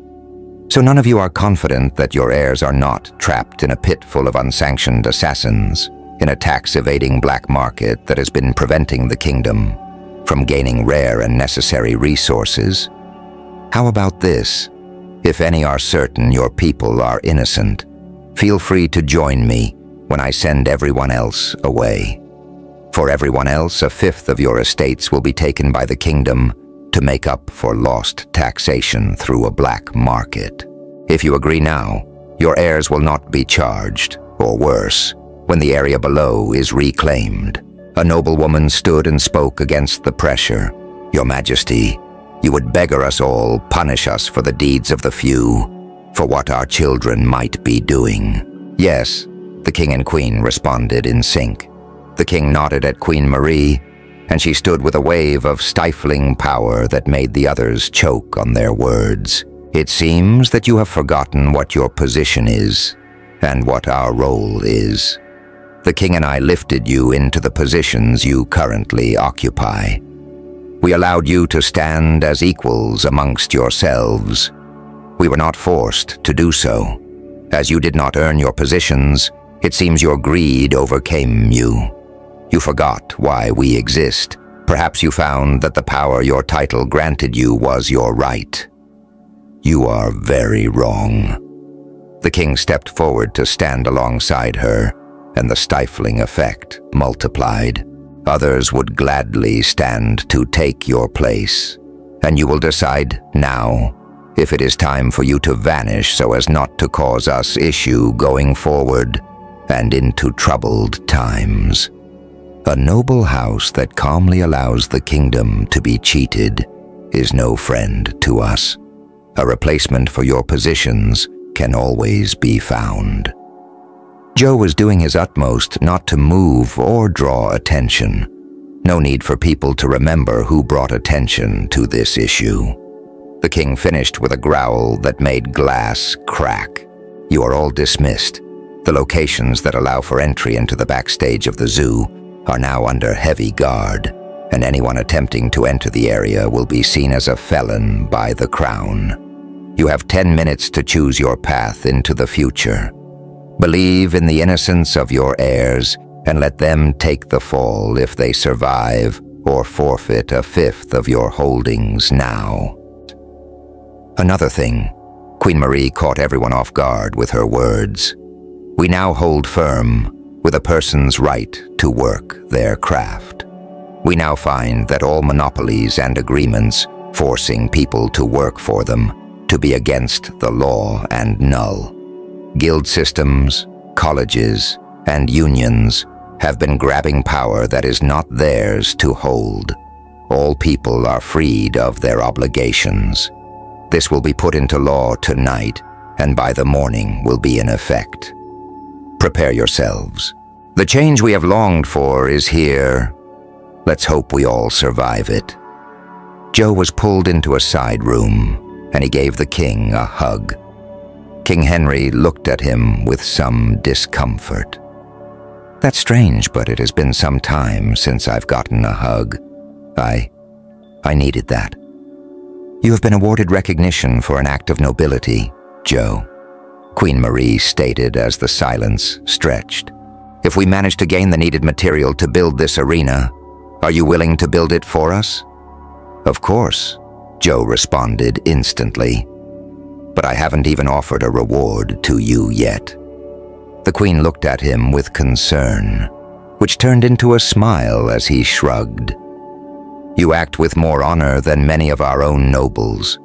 So none of you are confident that your heirs are not trapped in a pit full of unsanctioned assassins, in a tax-evading black market that has been preventing the kingdom from gaining rare and necessary resources? How about this? If any are certain your people are innocent, feel free to join me when I send everyone else away. For everyone else, 1/5 of your estates will be taken by the kingdom to make up for lost taxation through a black market. If you agree now, your heirs will not be charged, or worse, when the area below is reclaimed. A noblewoman stood and spoke against the pressure. Your Majesty, you would beggar us all, punish us for the deeds of the few, for what our children might be doing. Yes, the king and queen responded in sync. The king nodded at Queen Marie, and she stood with a wave of stifling power that made the others choke on their words. It seems that you have forgotten what your position is, and what our role is. The king and I lifted you into the positions you currently occupy. We allowed you to stand as equals amongst yourselves. We were not forced to do so. As you did not earn your positions, it seems your greed overcame you. You forgot why we exist. Perhaps you found that the power your title granted you was your right. You are very wrong. The king stepped forward to stand alongside her, and the stifling effect multiplied. Others would gladly stand to take your place, and you will decide now if it is time for you to vanish so as not to cause us issue going forward and into troubled times. A noble house that calmly allows the kingdom to be cheated is no friend to us. A replacement for your positions can always be found. Joe was doing his utmost not to move or draw attention. No need for people to remember who brought attention to this issue. The king finished with a growl that made glass crack. You are all dismissed. The locations that allow for entry into the backstage of the zoo are now under heavy guard, and anyone attempting to enter the area will be seen as a felon by the crown. You have 10 minutes to choose your path into the future. Believe in the innocence of your heirs and let them take the fall if they survive or forfeit 1/5 of your holdings now. Another thing, Queen Marie caught everyone off guard with her words. We now hold firm with a person's right to work their craft. We now find that all monopolies and agreements forcing people to work for them to be against the law and null. Guild systems, colleges, and unions have been grabbing power that is not theirs to hold. All people are freed of their obligations. This will be put into law tonight, and by the morning will be in effect. Prepare yourselves. The change we have longed for is here. Let's hope we all survive it." Joe was pulled into a side room, and he gave the king a hug. King Henry looked at him with some discomfort. "That's strange, but it has been some time since I've gotten a hug. I needed that." "You have been awarded recognition for an act of nobility, Joe," Queen Marie stated as the silence stretched. "If we manage to gain the needed material to build this arena, are you willing to build it for us?" "Of course," Joe responded instantly. "But I haven't even offered a reward to you yet." The Queen looked at him with concern, which turned into a smile as he shrugged. "You act with more honor than many of our own nobles.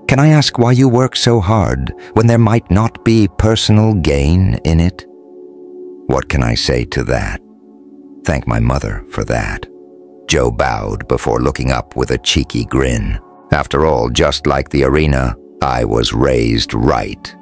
Can I ask why you work so hard when there might not be personal gain in it?" "What can I say to that? Thank my mother for that." Joe bowed before looking up with a cheeky grin. "After all, just like the arena, I was raised right